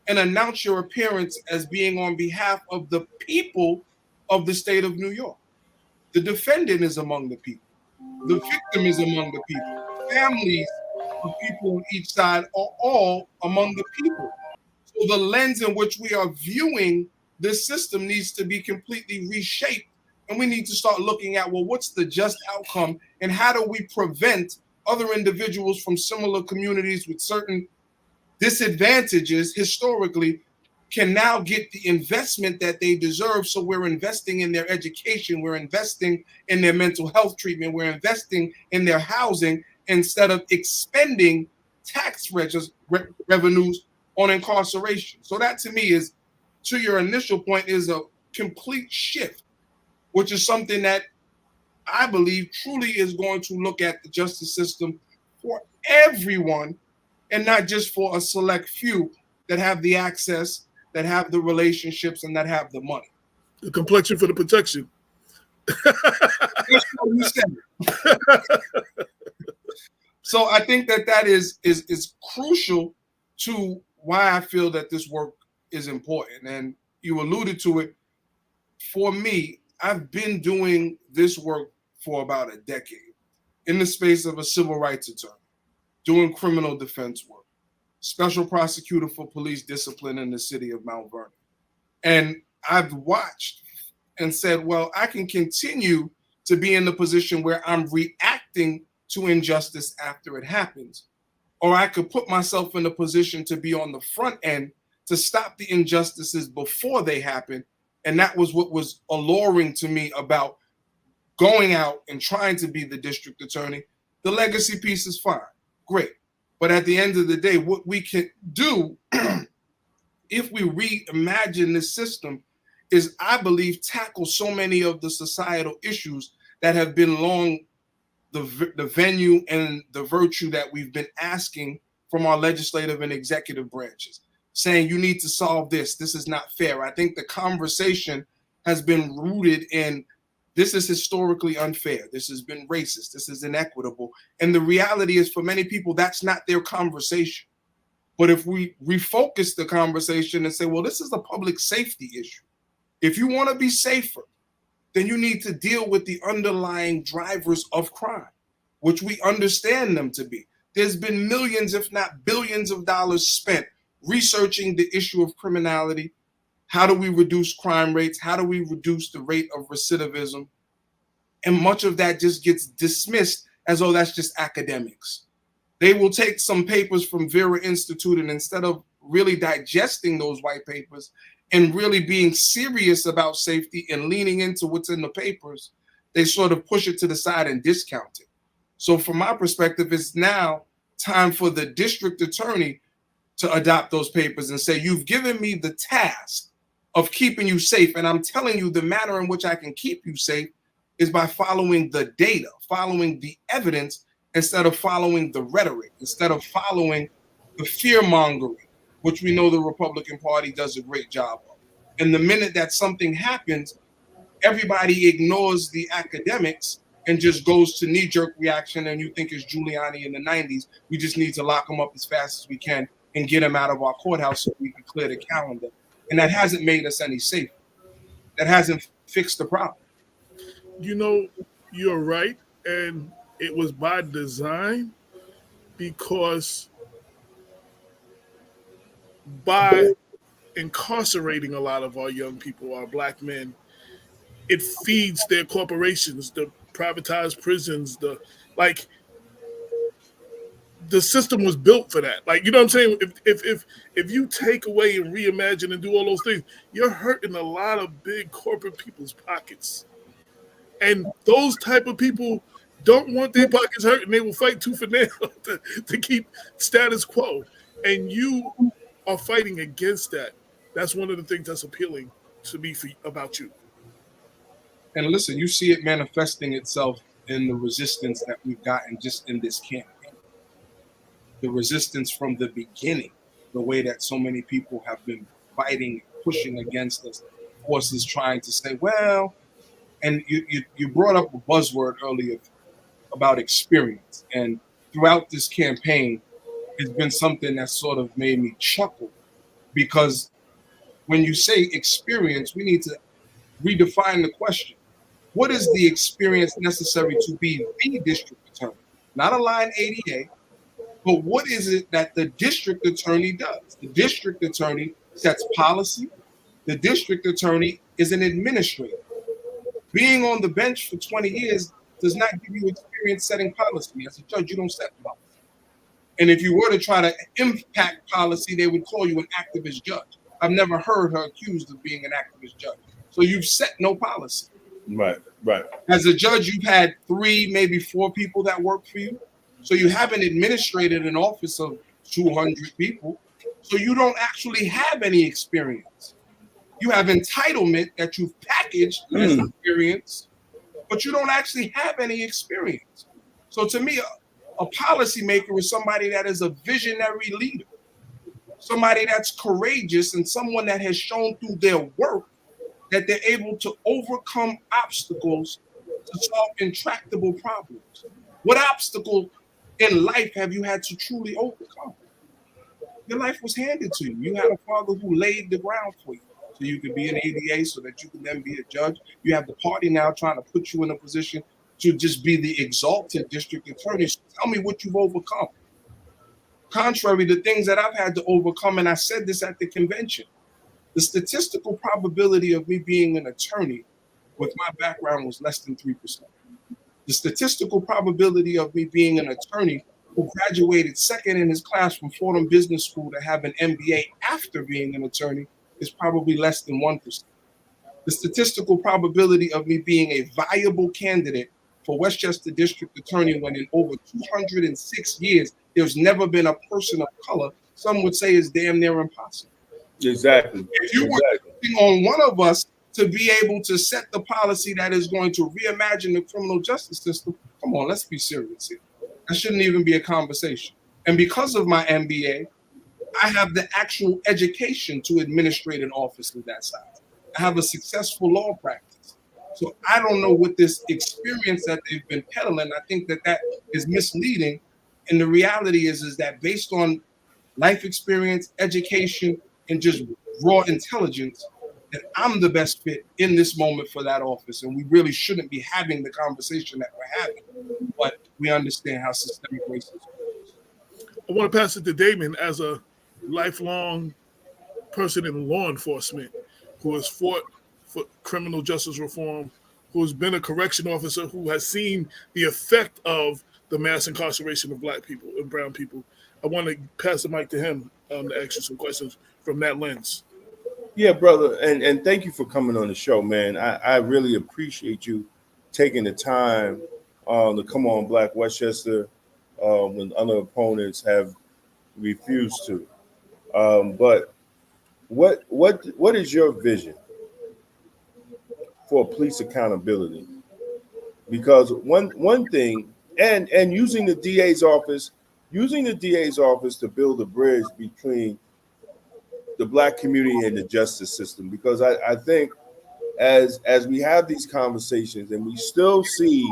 and announce your appearance as being on behalf of the people of the state of New York. The defendant is among the people. The victim is among the people. Families of people on each side are all among the people. So the lens in which we are viewing this system needs to be completely reshaped. And we need to start looking at, well, what's the just outcome and how do we prevent other individuals from similar communities with certain disadvantages historically can now get the investment that they deserve. So we're investing in their education, we're investing in their mental health treatment, we're investing in their housing instead of expending tax revenues on incarceration. So that to me is, to your initial point, is a complete shift, which is something that I believe truly is going to look at the justice system for everyone and not just for a select few that have the access, that have the relationships, and that have the money. The complexion for the protection. That's what you said. So I think that is crucial to why I feel that this work is important. And you alluded to it. For me, I've been doing this work for about a decade in the space of a civil rights attorney, doing criminal defense work, special prosecutor for police discipline in the city of Mount Vernon. And I've watched and said, well, I can continue to be in the position where I'm reacting to injustice after it happens. Or I could put myself in a position to be on the front end to stop the injustices before they happen. And that was what was alluring to me about going out and trying to be the district attorney. The legacy piece is fine, great. But at the end of the day, what we can do if we reimagine this system is, I believe, tackle so many of the societal issues that have been long the venue and the virtue that we've been asking from our legislative and executive branches, saying you need to solve this. This is not fair. I think the conversation has been rooted in this is historically unfair. This has been racist. This is inequitable. And the reality is, for many people, that's not their conversation. But if we refocus the conversation and say, well, this is a public safety issue. If you want to be safer, then you need to deal with the underlying drivers of crime, which we understand them to be. There's been millions, if not billions of dollars spent researching the issue of criminality. How do we reduce crime rates? How do we reduce the rate of recidivism? And much of that just gets dismissed as, oh, that's just academics. They will take some papers from Vera Institute, and instead of really digesting those white papers and really being serious about safety and leaning into what's in the papers, they sort of push it to the side and discount it. So from my perspective, it's now time for the district attorney to adopt those papers and say, you've given me the task of keeping you safe, and I'm telling you the manner in which I can keep you safe is by following the data, following the evidence, instead of following the rhetoric, instead of following the fear-mongering, which we know the Republican Party does a great job of. And the minute that something happens, everybody ignores the academics and just goes to knee-jerk reaction, and you think it's Giuliani in the 90s. We just need to lock him up as fast as we can and get him out of our courthouse so we can clear the calendar. And that hasn't made us any safer. That hasn't fixed the problem. You know, you're right. And it was by design, because by incarcerating a lot of our young people, our black men, it feeds their corporations, the privatized prisons, the system was built for that. Like, you know what I'm saying? If you take away and reimagine and do all those things, you're hurting a lot of big corporate people's pockets. And those type of people don't want their pockets hurt, and they will fight tooth and nail to keep status quo. And you are fighting against that. That's one of the things that's appealing to me about you. And listen, you see it manifesting itself in the resistance that we've gotten just in this campaign. The resistance from the beginning, the way that so many people have been fighting, pushing against us, forces trying to say, well, and you brought up a buzzword earlier about experience. And throughout this campaign, it's been something that sort of made me chuckle, because when you say experience, we need to redefine the question. What is the experience necessary to be the district attorney? Not a line ADA, but what is it that the district attorney does? The district attorney sets policy. The district attorney is an administrator. Being on the bench for 20 years does not give you experience setting policy. As a judge, you don't set policy. And if you were to try to impact policy, they would call you an activist judge. I've never heard her accused of being an activist judge. So you've set no policy. Right, right. As a judge, you've had 3, maybe 4 people that work for you. So you haven't administrated an office of 200 people. So you don't actually have any experience. You have entitlement that you've packaged as experience, but you don't actually have any experience. So to me, a policymaker is somebody that is a visionary leader, somebody that's courageous, and someone that has shown through their work that they're able to overcome obstacles to solve intractable problems. What obstacle in life have you had to truly overcome? Your life was handed to you. You had a father who laid the ground for you so you could be an ADA, so that you could then be a judge. You have the party now trying to put you in a position to just be the exalted district attorney. So tell me what you've overcome. Contrary to things that I've had to overcome, and I said this at the convention, the statistical probability of me being an attorney with my background was less than 3%. The statistical probability of me being an attorney who graduated second in his class from Fordham Business School to have an MBA after being an attorney is probably less than 1%. The statistical probability of me being a viable candidate for Westchester District Attorney when in over 206 years, there's never been a person of color, some would say is damn near impossible. Exactly. If you were counting on one of us to be able to set the policy that is going to reimagine the criminal justice system, come on, let's be serious here. That shouldn't even be a conversation. And because of my MBA, I have the actual education to administrate an office of that size. I have a successful law practice. So I don't know what this experience that they've been peddling, I think that that is misleading. And the reality is that based on life experience, education, and just raw intelligence, that I'm the best fit in this moment for that office. And we really shouldn't be having the conversation that we're having, but we understand how systemic racism is. I want to pass it to Damon as a lifelong person in law enforcement who has fought for criminal justice reform, who has been a correction officer, who has seen the effect of the mass incarceration of Black people and brown people. I want to pass the mic to him to ask you some questions from that lens. Yeah, brother, and thank you for coming on the show, man. I really appreciate you taking the time to come on Black Westchester when other opponents have refused to. But what is your vision for police accountability? Because one thing, and using the DA's office to build a bridge between the Black community and the justice system, because I think as we have these conversations and we still see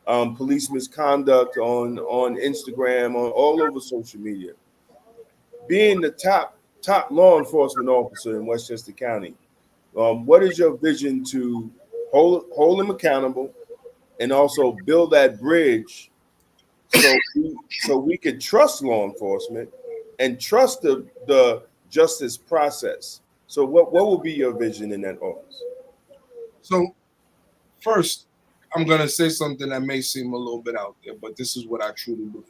police misconduct on Instagram, on all over social media, being the top law enforcement officer in Westchester County, what is your vision to hold them accountable and also build that bridge so we could trust law enforcement and trust the justice process? So what will be your vision in that office? So first, I'm going to say something that may seem a little bit out there, but this is what I truly believe.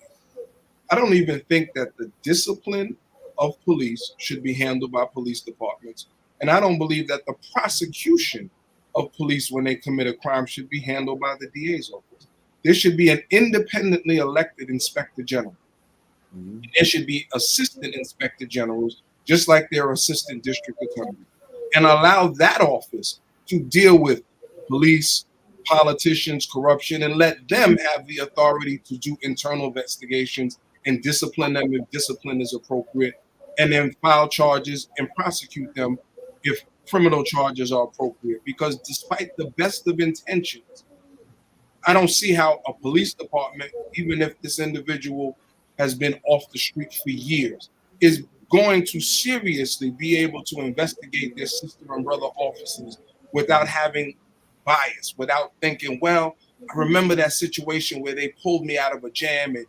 I don't even think that the discipline of police should be handled by police departments. And I don't believe that the prosecution of police when they commit a crime should be handled by the DA's office. There should be an independently elected inspector general. Mm-hmm. There should be assistant inspector generals, just like their assistant district attorney, and allow that office to deal with police, politicians, corruption, and let them have the authority to do internal investigations and discipline them if discipline is appropriate, and then file charges and prosecute them if criminal charges are appropriate. Because despite the best of intentions, I don't see how a police department, even if this individual has been off the street for years, is going to seriously be able to investigate their sister and brother officers without having bias, without thinking, well, I remember that situation where they pulled me out of a jam and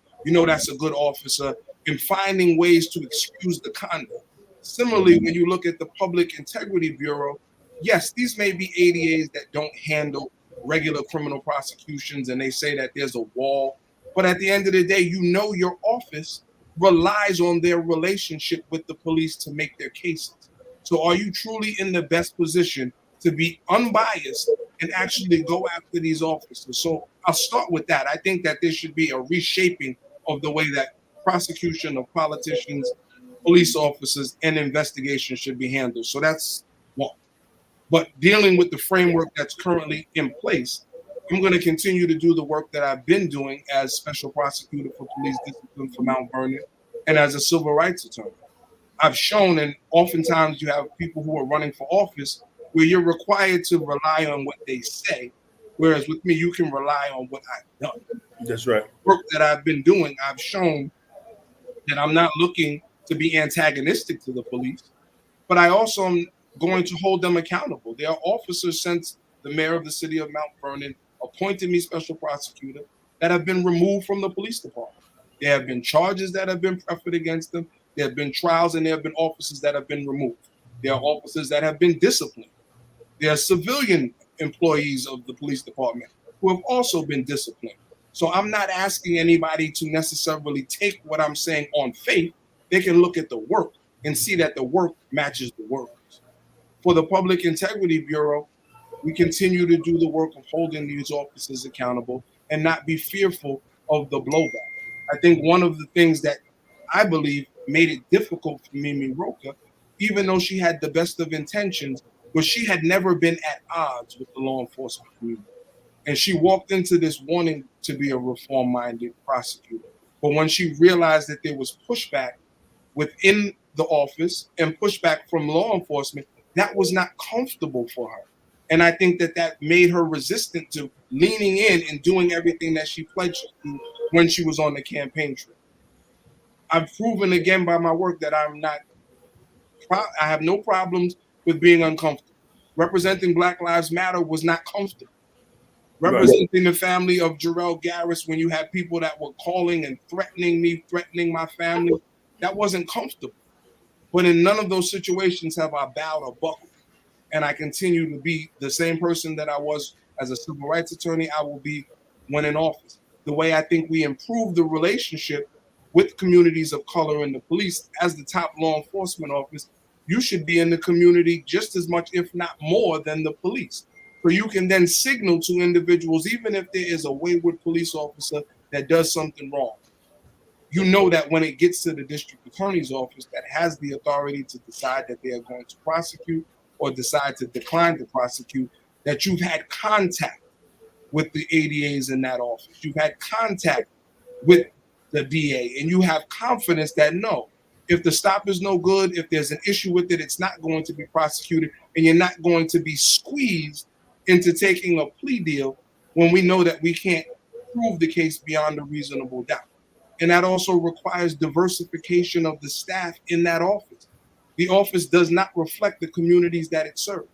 that's a good officer, and finding ways to excuse the conduct. Similarly, when you look at the Public Integrity Bureau, yes, these may be ADAs that don't handle regular criminal prosecutions and they say that there's a wall, but at the end of the day, your office relies on their relationship with the police to make their cases. So are you truly in the best position to be unbiased and actually go after these officers? So I'll start with that. I think that there should be a reshaping of the way that prosecution of politicians, police officers, and investigations should be handled. So that's one. But dealing with the framework that's currently in place, I'm going to continue to do the work that I've been doing as special prosecutor for police discipline for Mount Vernon and as a civil rights attorney. I've shown, and oftentimes you have people who are running for office where you're required to rely on what they say, whereas with me, you can rely on what I've done. That's right. Work that I've been doing, I've shown that I'm not looking to be antagonistic to the police, but I also am going to hold them accountable. There are officers since the mayor of the city of Mount Vernon appointed me special prosecutor that have been removed from the police department. There have been charges that have been preferred against them. There have been trials, and there have been officers that have been removed. There are officers that have been disciplined. There are civilian employees of the police department who have also been disciplined. So I'm not asking anybody to necessarily take what I'm saying on faith. They can look at the work and see that the work matches the words. For the Public Integrity Bureau, we continue to do the work of holding these officers accountable and not be fearful of the blowback. I think one of the things that I believe made it difficult for Mimi Rocha, even though she had the best of intentions, was she had never been at odds with the law enforcement community. And she walked into this wanting to be a reform-minded prosecutor. But when she realized that there was pushback within the office and pushback from law enforcement, that was not comfortable for her. And I think that that made her resistant to leaning in and doing everything that she pledged to when she was on the campaign trail. I've proven again by my work that I have no problems with being uncomfortable. Representing Black Lives Matter was not comfortable. Representing the family of Jarrell Garris when you had people that were calling and threatening me, threatening my family, that wasn't comfortable. But in none of those situations have I bowed or buckled. And I continue to be the same person that I was as a civil rights attorney I will be when in office. The way I think we improve the relationship with communities of color in the police as the top law enforcement office, you should be in the community just as much, if not more, than the police. So you can then signal to individuals, even if there is a wayward police officer that does something wrong. You know that when it gets to the district attorney's office that has the authority to decide that they are going to prosecute or decide to decline to prosecute, that you've had contact with the ADAs in that office. You've had contact with the DA, and you have confidence that no, if the stop is no good, if there's an issue with it, it's not going to be prosecuted, and you're not going to be squeezed into taking a plea deal when we know that we can't prove the case beyond a reasonable doubt. And that also requires diversification of the staff in that office. The office does not reflect the communities that it serves.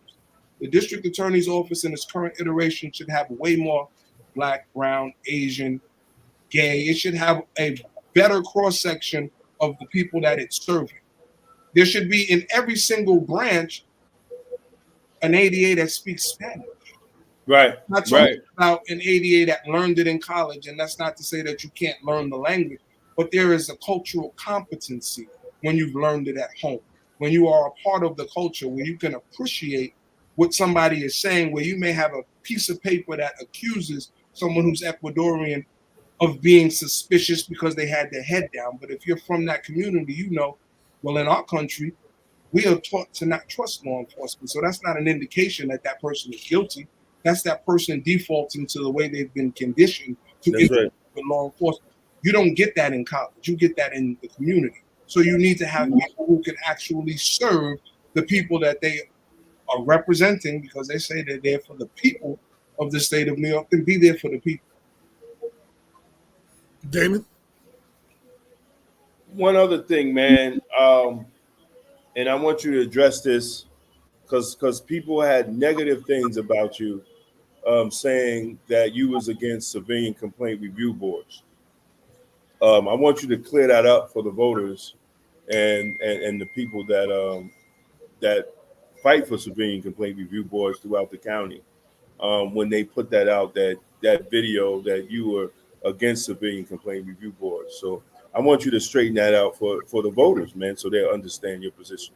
The district attorney's office in its current iteration should have way more Black, brown, Asian, gay. It should have a better cross-section of the people that it's serving. There should be in every single branch an ADA that speaks Spanish. Right. Not talking about an ADA that learned it in college, and that's not to say that you can't learn the language, but there is a cultural competency when you've learned it at home, when you are a part of the culture, where you can appreciate what somebody is saying, where you may have a piece of paper that accuses someone who's Ecuadorian of being suspicious because they had their head down. But if you're from that community, you know, well, in our country, we are taught to not trust law enforcement. So that's not an indication that that person is guilty. That's that person defaulting to the way they've been conditioned to interact with law enforcement. You don't get that in college. You get that in the community. So you need to have people who can actually serve the people that they are representing, because they say they're there for the people of the state of New York, and be there for the people. Damon? One other thing, man, and I want you to address this because people had negative things about you, saying that you was against civilian complaint review boards. I want you to clear that up for the voters and the people that fight for civilian complaint review boards throughout the county. When they put that out, that video that you were against civilian complaint review boards. So I want you to straighten that out for the voters, man, so they'll understand your position.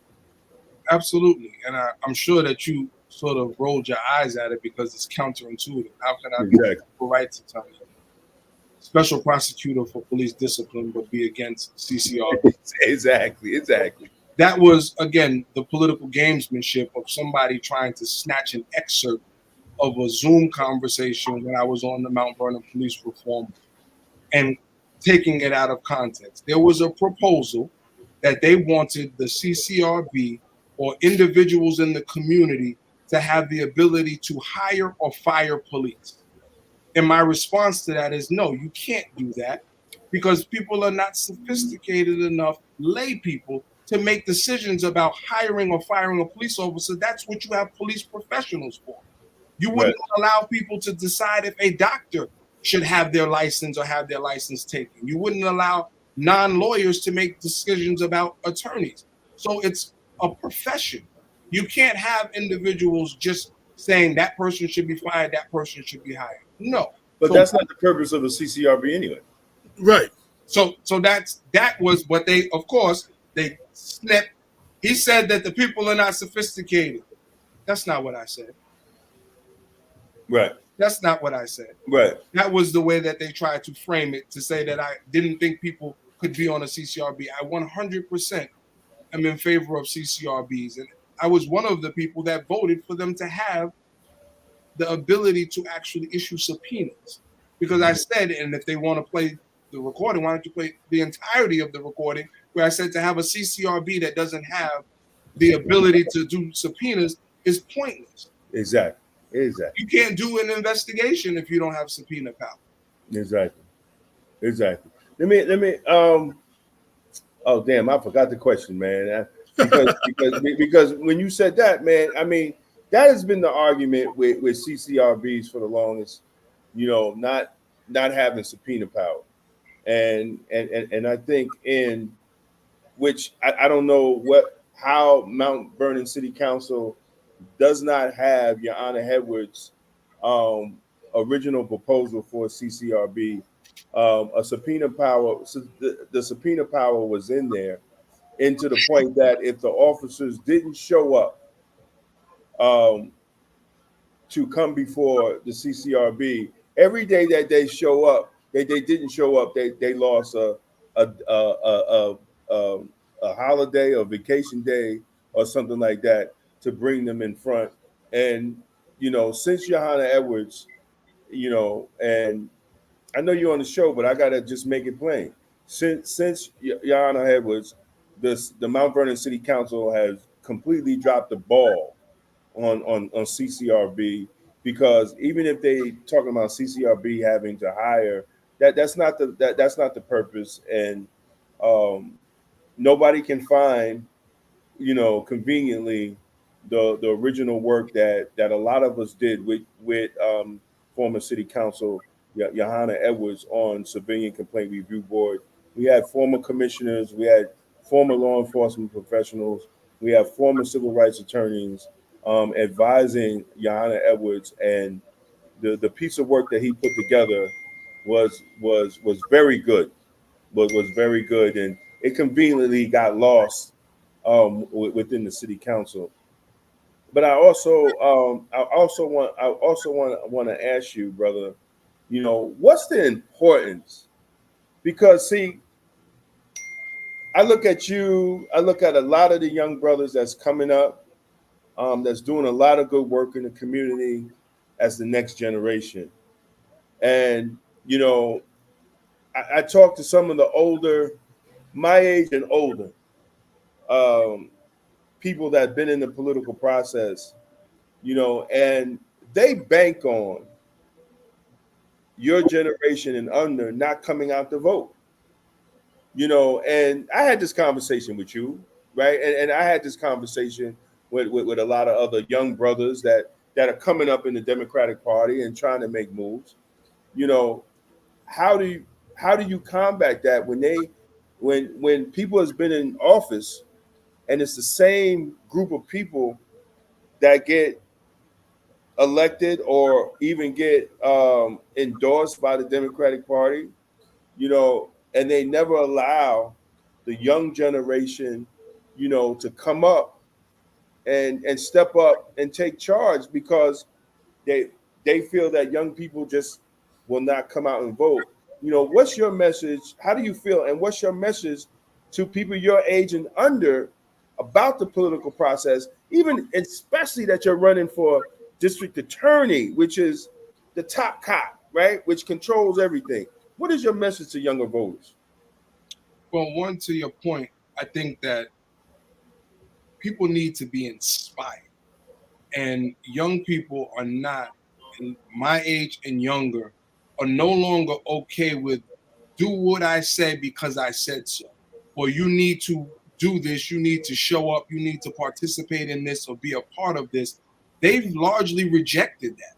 Absolutely. And I'm sure that you sort of rolled your eyes at it because it's counterintuitive. How can I be Exactly. right to tell you? Special prosecutor for police discipline, but be against CCRB. Exactly. That was, again, the political gamesmanship of somebody trying to snatch an excerpt of a Zoom conversation when I was on the Mount Vernon police reform and taking it out of context. There was a proposal that they wanted the CCRB or individuals in the community to have the ability to hire or fire police. And my response to that is no, you can't do that because people are not sophisticated enough, lay people, to make decisions about hiring or firing a police officer. That's what you have police professionals for. You wouldn't allow people to decide if a doctor should have their license or have their license taken. You wouldn't allow non-lawyers to make decisions about attorneys. So it's a profession. You can't have individuals just saying that person should be fired, that person should be hired. No. But So that's not the purpose of a CCRB anyway. Right. So that was what they, of course, they snipped. He said that the people are not sophisticated. That's not what I said. Right. That's not what I said. Right. That was the way that they tried to frame it, to say that I didn't think people could be on a CCRB. I 100% am in favor of CCRBs. And I was one of the people that voted for them to have the ability to actually issue subpoenas. Because I said, and if they want to play the recording, why don't you play the entirety of the recording, where I said to have a CCRB that doesn't have the ability to do subpoenas is pointless. Exactly. You can't do an investigation if you don't have subpoena power. Exactly. Let me oh damn, I forgot the question, man. Because when you said that, man, I mean, that has been the argument with CCRBs for the longest, not having subpoena power. And I think in which I don't know how Mount Vernon City Council does not have Your Honor Edwards' original proposal for CCRB. A subpoena power. So the subpoena power was in there, and to the point that if the officers didn't show up to come before the CCRB, every day that they show up, they didn't show up, they lost a holiday or vacation day or something like that to bring them in front. And since Johanna Edwards, and I know you're on the show, but I gotta just make it plain. Since Johanna Edwards, the Mount Vernon City Council has completely dropped the ball on CCRB, because even if they talking about CCRB having to hire, that's not the purpose, and nobody can find conveniently the original work that a lot of us did with former City Council Johanna Edwards on Civilian Complaint Review Board. We had former commissioners, we had former law enforcement professionals, we have former civil rights attorneys advising Johanna Edwards, and the piece of work that he put together was very good, was very good, and it conveniently got lost within the city council. But I also want to ask you, brother, what's the importance? Because see, I look at you, I look at a lot of the young brothers that's coming up, that's doing a lot of good work in the community as the next generation. And, I talked to some of the older, my age and older, people that have been in the political process, and they bank on your generation and under not coming out to vote. And I had this conversation with you, right? And I had this conversation with a lot of other young brothers that are coming up in the Democratic Party and trying to make moves. How do you combat that when people has been in office and it's the same group of people that get elected or even get endorsed by the Democratic Party? and they never allow the young generation, to come up and step up and take charge, because they feel that young people just will not come out and vote. What's your message? How do you feel? And what's your message to people your age and under about the political process, even especially that you're running for district attorney, which is the top cop, right? Which controls everything. What is your message to younger voters? Well, one, to your point, I think that people need to be inspired. And young people are not, in my age and younger, are no longer okay with do what I say because I said so. Or you need to do this, you need to show up, you need to participate in this or be a part of this. They've largely rejected that.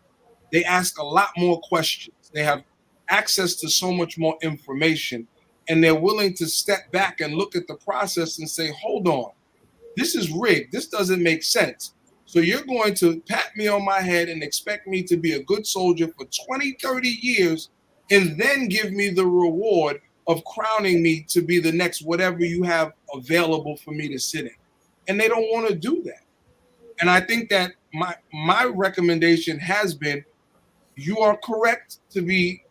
They ask a lot more questions. They have access to so much more information, and they're willing to step back and look at the process and say, hold on, this is rigged. This doesn't make sense. So you're going to pat me on my head and expect me to be a good soldier for 20, 30 years and then give me the reward of crowning me to be the next whatever you have available for me to sit in. And they don't want to do that. And I think that my recommendation has been, you are correct to be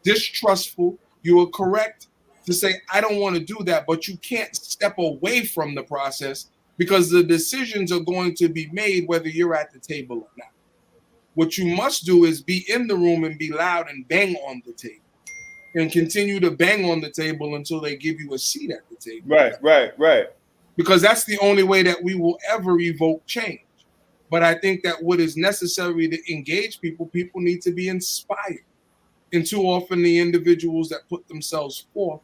distrustful. You are correct to say, I don't want to do that, but you can't step away from the process because the decisions are going to be made whether you're at the table or not. What you must do is be in the room and be loud and bang on the table and continue to bang on the table until they give you a seat at the table. Right. Because that's the only way that we will ever evoke change. But I think that what is necessary to engage people need to be inspired. And too often the individuals that put themselves forth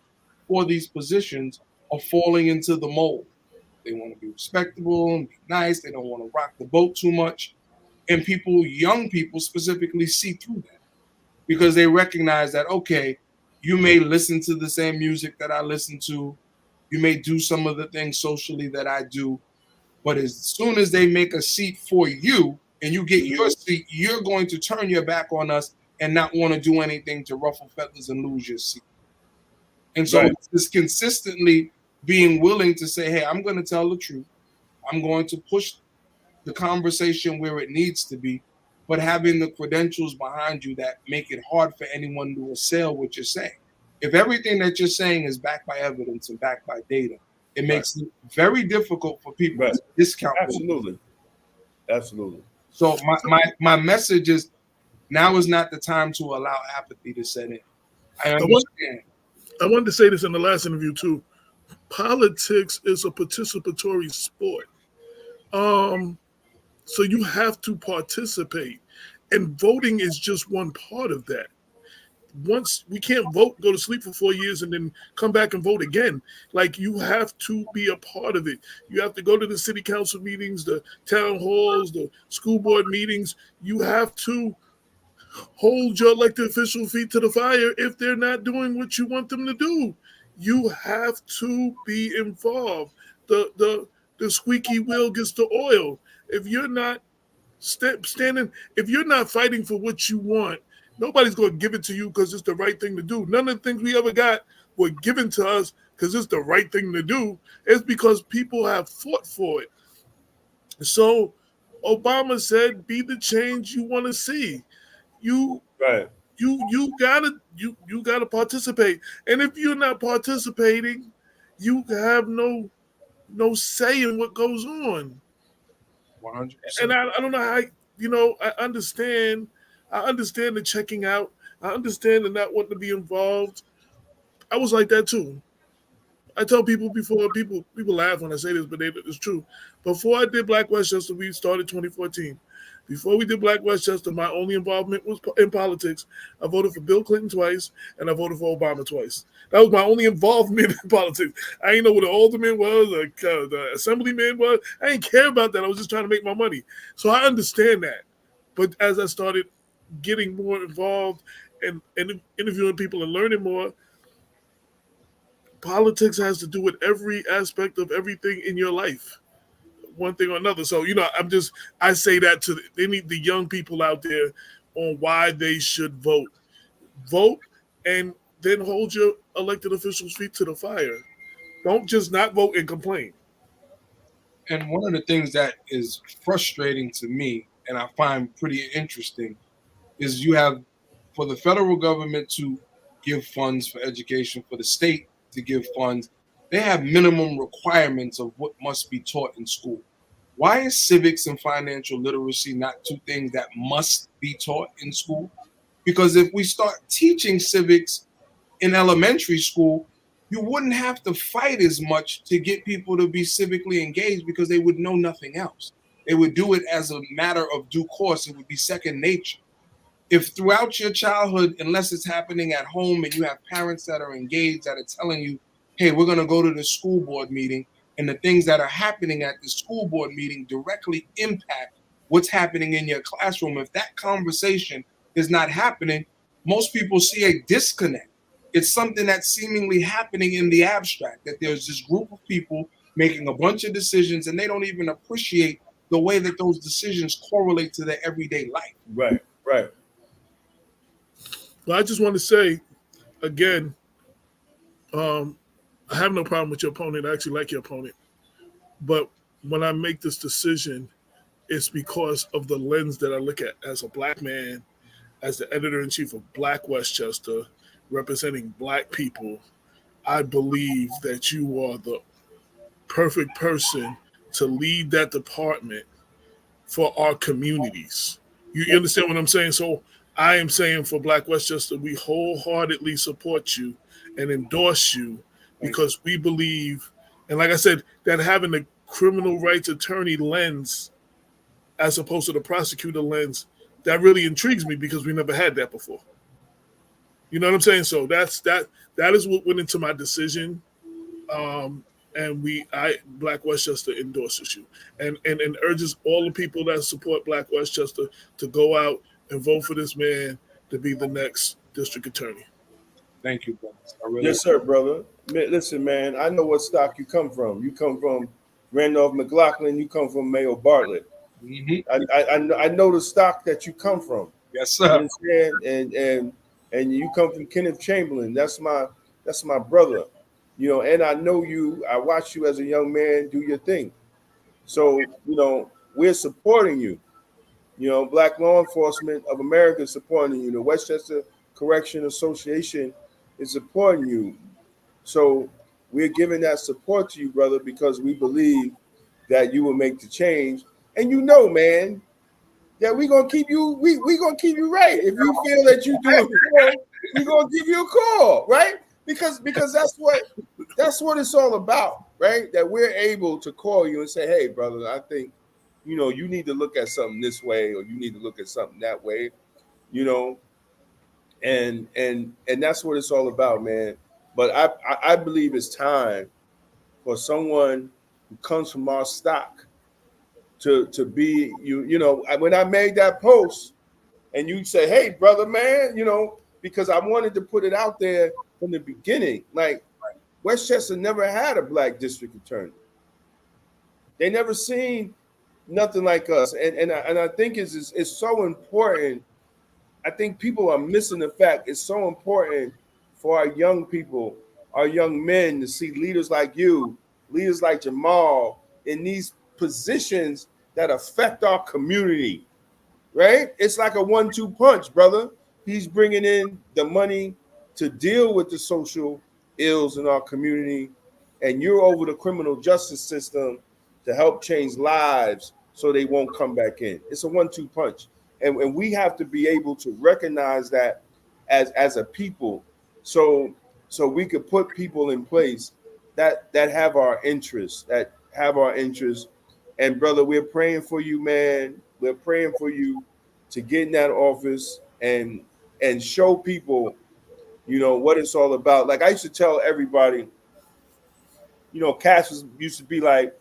for these positions are falling into the mold. They want to be respectable and be nice. They don't want to rock the boat too much. And young people specifically see through that because they recognize that, okay, you may listen to the same music that I listen to. You may do some of the things socially that I do. But as soon as they make a seat for you and you get your seat, you're going to turn your back on us and not want to do anything to ruffle feathers and lose your seat. And so it's consistently being willing to say, hey, I'm going to tell the truth. I'm going to push the conversation where it needs to be, but having the credentials behind you that make it hard for anyone to assail what you're saying. If everything that you're saying is backed by evidence and backed by data, it makes it very difficult for people to discount. Absolutely. So my message is, now is not the time to allow apathy to set in. I understand. I wanted to say this in the last interview too. Politics is a participatory sport. So you have to participate, and voting is just one part of that. Once we can't vote, go to sleep for 4 years, and then come back and vote again. Like, you have to be a part of it. You have to go to the city council meetings, the town halls, the school board meetings. You have to hold your elected official feet to the fire if they're not doing what you want them to do. You have to be involved. The squeaky wheel gets the oil. If you're not standing, if you're not fighting for what you want, nobody's going to give it to you because it's the right thing to do. None of the things we ever got were given to us because it's the right thing to do. It's because people have fought for it. So Obama said, be the change you want to see. You gotta participate. And if you're not participating, you have no say in what goes on. 100%. And I don't know how, I understand the checking out. I understand the not wanting to be involved. I was like that too. I tell people before, people laugh when I say this, but it's true. Before I did Black Westchester, we started 2014. Before we did Black Westchester, my only involvement was in politics. I voted for Bill Clinton twice, and I voted for Obama twice. That was my only involvement in politics. I didn't know what an alderman was, the assemblyman was. I didn't care about that. I was just trying to make my money. So I understand that. But as I started getting more involved and interviewing people and learning more, politics has to do with every aspect of everything in your life, one thing or another. So, I say that to the young people out there on why they should vote. Vote, and then hold your elected officials' feet to the fire. Don't just not vote and complain. And one of the things that is frustrating to me, and I find pretty interesting, is you have for the federal government to give funds for education, for the state to give funds, they have minimum requirements of what must be taught in school. Why is civics and financial literacy not two things that must be taught in school? Because if we start teaching civics in elementary school, you wouldn't have to fight as much to get people to be civically engaged because they would know nothing else. They would do it as a matter of due course. It would be second nature. If throughout your childhood, unless it's happening at home and you have parents that are engaged that are telling you, hey, we're going to go to the school board meeting, and the things that are happening at the school board meeting directly impact what's happening in your classroom. If that conversation is not happening, most people see a disconnect. It's something that's seemingly happening in the abstract, that there's this group of people making a bunch of decisions and they don't even appreciate the way that those decisions correlate to their everyday life. Right, right. Well, I just want to say, again, I have no problem with your opponent. I actually like your opponent. But when I make this decision, it's because of the lens that I look at as a black man, as the editor-in-chief of Black Westchester, representing black people. I believe that you are the perfect person to lead that department for our communities. You understand what I'm saying? So I am saying for Black Westchester, we wholeheartedly support you and endorse you because we believe, and like I said, that having the criminal rights attorney lens as opposed to the prosecutor lens, that really intrigues me because we never had that before. You know what I'm saying? So that is what went into my decision. And Black Westchester endorses you and urges all the people that support Black Westchester to go out and vote for this man to be the next district attorney. Thank you, brother. Yes, sir, brother. Listen, man, I know what stock you come from. You come from Randolph McLaughlin. You come from Mayo Bartlett. Mm-hmm. I know the stock that you come from. Yes, sir. You understand? And you come from Kenneth Chamberlain. That's my brother. You know, and I know you. I watched you as a young man do your thing. So, you know, we're supporting you. You know, Black Law Enforcement of America is supporting you. The Westchester Correction Association is supporting you. So we're giving that support to you, brother, because we believe that you will make the change. And you know, man, that we're gonna keep you, we gonna keep you right. If you feel that you do it wrong, we're gonna give you a call, right? Because that's what it's all about, right? That we're able to call you and say, hey, brother, I think, you know, you need to look at something this way, or you need to look at something that way, you know, and that's what it's all about, man. But I believe it's time for someone who comes from our stock to be you know, when I made that post and you say, hey, brother, man, you know, because I wanted to put it out there from the beginning. Like, Westchester never had a black district attorney. They never seen nothing like us. And I think it's so important. I think people are missing the fact it's so important for our young people, our young men, to see leaders like you, leaders like Jamaal in these positions that affect our community, right? It's like a 1-2 punch, brother. He's bringing in the money to deal with the social ills in our community, and you're over the criminal justice system to help change lives so they won't come back in. It's a 1-2 punch. And we have to be able to recognize that as a people, so we could put people in place that have our interests, And brother, we're praying for you, man. We're praying for you to get in that office and show people, you know, what it's all about. Like I used to tell everybody, you know, Cash used to be like,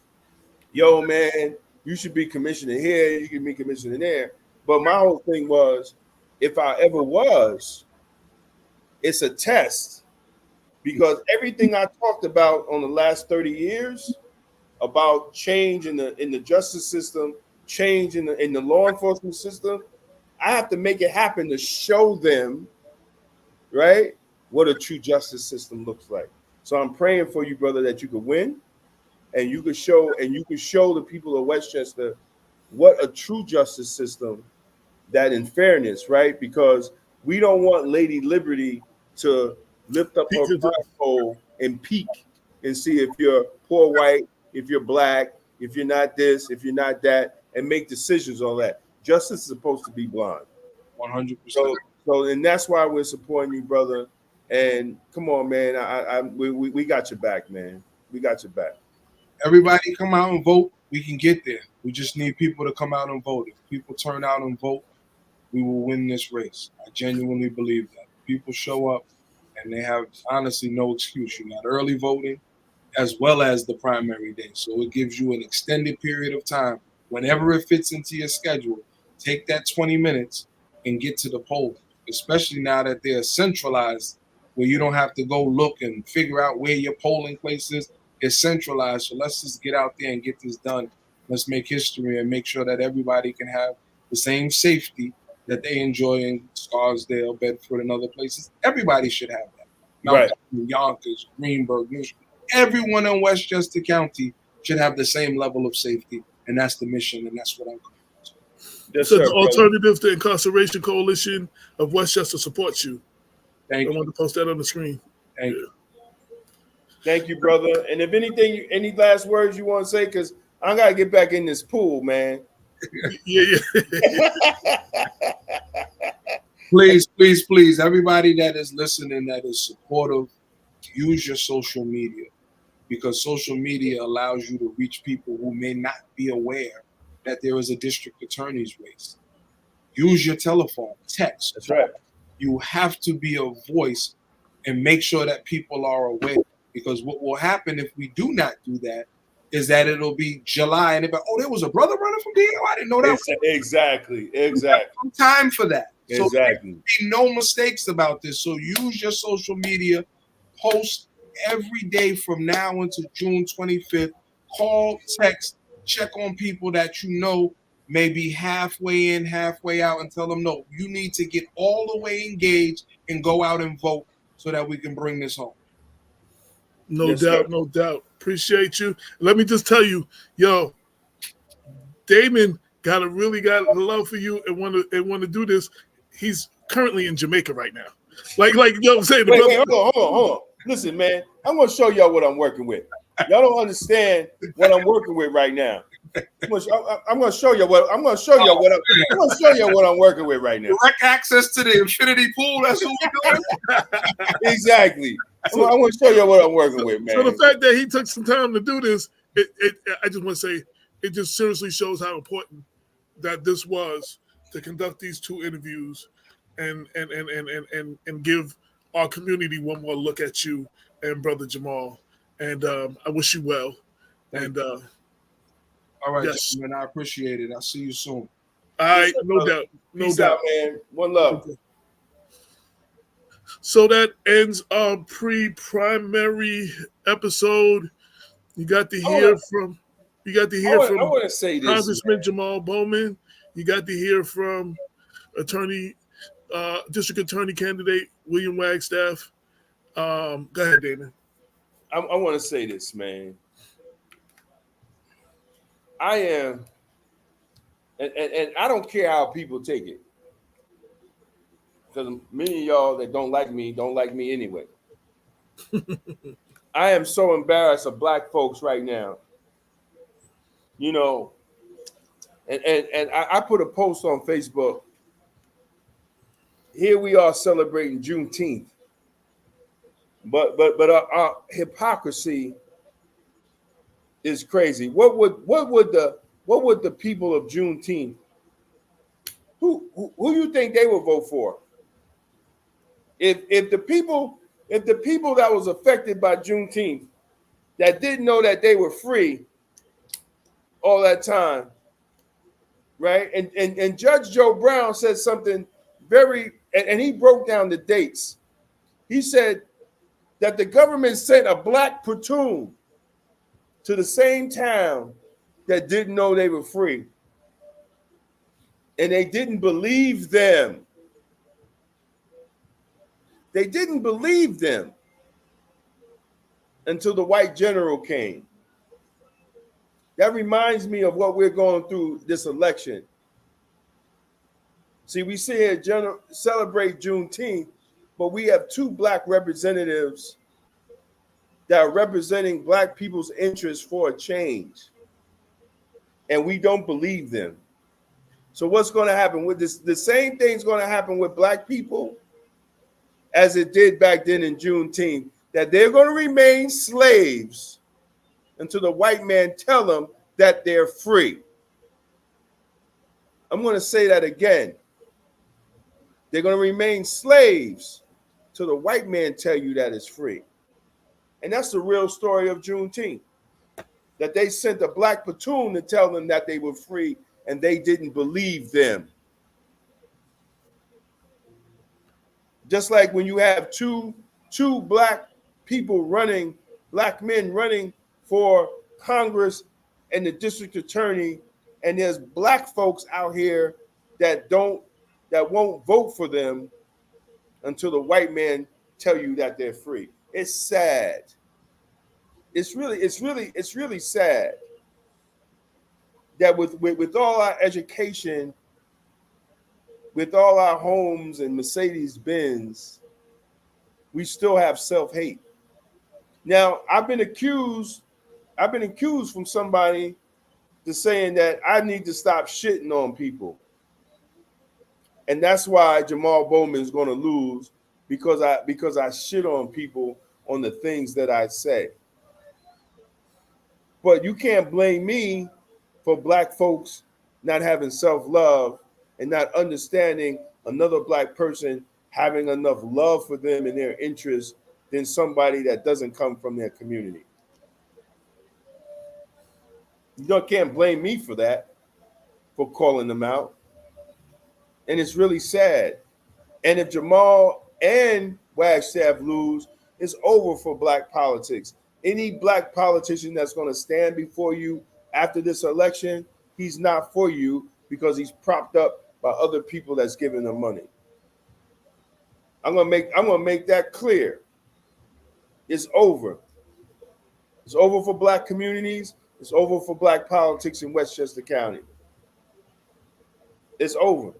yo, man, you should be commissioner here, you can be commissioner there. But my whole thing was, if I ever was, it's a test. Because everything I talked about on the last 30 years about change in the justice system, change in the law enforcement system, I have to make it happen to show them, right, what a true justice system looks like. So I'm praying for you, brother, that you could win, and you could show the people of Westchester what a true justice system, that in fairness, right? Because we don't want Lady Liberty to lift up her pole and peek and see if you're poor white, if you're black, if you're not this, if you're not that, and make decisions on that. Justice is supposed to be blind. 100%. So, and that's why we're supporting you, brother. And come on, man, we got your back, man. We got your back. Everybody come out and vote. We can get there. We just need people to come out and vote. If people turn out and vote, we will win this race. I genuinely believe that. People show up and they have honestly no excuse. You got early voting as well as the primary day. So it gives you an extended period of time. Whenever it fits into your schedule, take that 20 minutes and get to the poll, especially now that they're centralized, where you don't have to go look and figure out where your polling place is. It's centralized. So let's just get out there and get this done. Let's make history and make sure that everybody can have the same safety that they enjoy in Scarsdale, Bedford, and other places. Everybody should have that. Mount Yonkers, Greenburgh, everyone in Westchester County should have the same level of safety, and that's the mission, and that's what I'm coming to. Yes, so sir, the Alternative to Incarceration Coalition of Westchester supports you. Thank you. I want to post that on the screen. Thank you. Thank you, brother. And if anything, any last words you want to say? Because I got to get back in this pool, man. Yeah. Please, please, please, everybody that is listening, that is supportive, use your social media, because social media allows you to reach people who may not be aware that there is a district attorney's race. Use your telephone, text. That's right. You have to be a voice and make sure that people are aware, because what will happen if we do not do that is that it'll be July and oh, there was a brother running from DO. I didn't know that. Exactly. Some time for that. So exactly. Be no mistakes about this. So use your social media, post every day from now until June 25th. Call, text, check on people that you know may be halfway in, halfway out, and tell them, no, you need to get all the way engaged and go out and vote so that we can bring this home. No doubt. Appreciate you. Let me just tell you, yo, Damon got a love for you and want to do this. He's currently in Jamaica right now. Like you know what I'm saying? Wait, hold on. Listen, man, I'm gonna show y'all what I'm working with. Y'all don't understand what I'm working with right now. I'm gonna show you what I'm working with right now. Direct access to the infinity pool. That's what we're doing. Exactly. So I'm gonna show you what I'm working with, man. So the fact that he took some time to do this, I just want to say, it just seriously shows how important that this was to conduct these two interviews and give our community one more look at you and Brother Jamaal. And I wish you well. And all right, yes, man, I appreciate it. I'll see you soon. All right, no doubt. Peace out, man. One love. Okay. So that ends our pre-primary episode. You got to hear from want to say this, Congressman Jamaal Bowman. You got to hear from District Attorney candidate William Wagstaff. Go ahead, Damon. I want to say this, man. I am, and I don't care how people take it, because many of y'all that don't like me anyway. I am so embarrassed of black folks right now. You know, and I put a post on Facebook. Here we are celebrating Juneteenth, but our hypocrisy is crazy. What would the people of Juneteenth, who you think they would vote for? If the people that was affected by Juneteenth, that didn't know that they were free all that time, right? And Judge Joe Brown said something and he broke down the dates. He said that the government sent a black platoon to the same town that didn't know they were free. And they didn't believe them. They didn't believe them until the white general came. That reminds me of what we're going through this election. See, we see here celebrate Juneteenth, but we have two black representatives that are representing black people's interests for a change. And we don't believe them. So what's going to happen with this? The same thing's going to happen with black people as it did back then in Juneteenth, that they're going to remain slaves until the white man tell them that they're free. I'm going to say that again. They're going to remain slaves till the white man tell you that it's free. And that's the real story of Juneteenth, that they sent a black platoon to tell them that they were free, and they didn't believe them. Just like when you have two black people running, black men running for Congress and the district attorney, and there's black folks out here that won't vote for them until the white man tell you that they're free. It's sad. It's really sad that with all our education, with all our homes and Mercedes Benz, we still have self-hate. Now, I've been accused from somebody to saying that I need to stop shitting on people. And that's why Jamaal Bowman is going to lose, because I shit on people on the things that I say. But you can't blame me for black folks not having self-love and not understanding another black person having enough love for them and their interests than somebody that doesn't come from their community. You can't blame me for that, for calling them out. And it's really sad. And if Jamaal and Wagstaff lose, it's over for black politics. Any black politician that's going to stand before you after this election, he's not for you because he's propped up by other people that's giving them money. I'm gonna make that clear. It's over. It's over for black communities. It's over for black politics in Westchester County. It's over.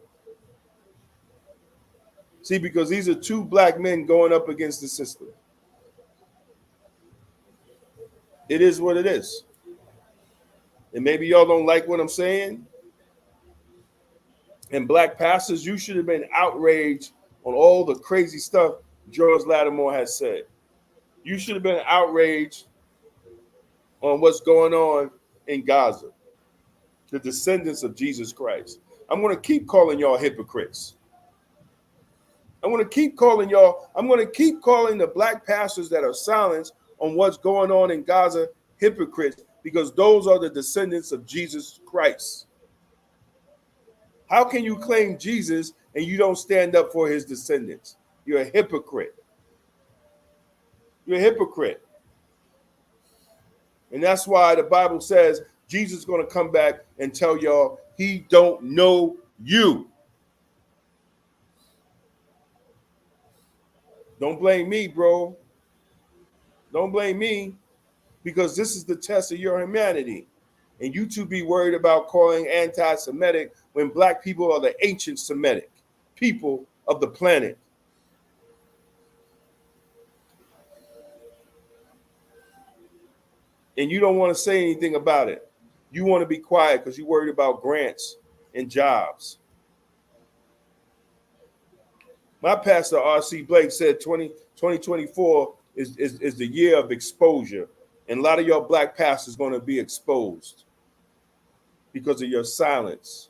See, because these are two black men going up against the system. It is what it is. And maybe y'all don't like what I'm saying. And black pastors, you should have been outraged on all the crazy stuff George Lattimore has said. You should have been outraged on what's going on in Gaza, the descendants of Jesus Christ. I'm going to keep calling y'all hypocrites. I'm going to keep calling the black pastors that are silenced on what's going on in Gaza hypocrites, because those are the descendants of Jesus Christ. How can you claim Jesus and you don't stand up for his descendants? You're a hypocrite. You're a hypocrite. And that's why the Bible says Jesus is going to come back and tell y'all he don't know you. Don't blame me, bro. Don't blame me, because this is the test of your humanity. And you two be worried about calling anti-Semitic when black people are the ancient Semitic people of the planet. And you don't want to say anything about it. You want to be quiet because you're worried about grants and jobs. My pastor, R.C. Blake, said 2024 is the year of exposure. And a lot of your black pastors are going to be exposed because of your silence.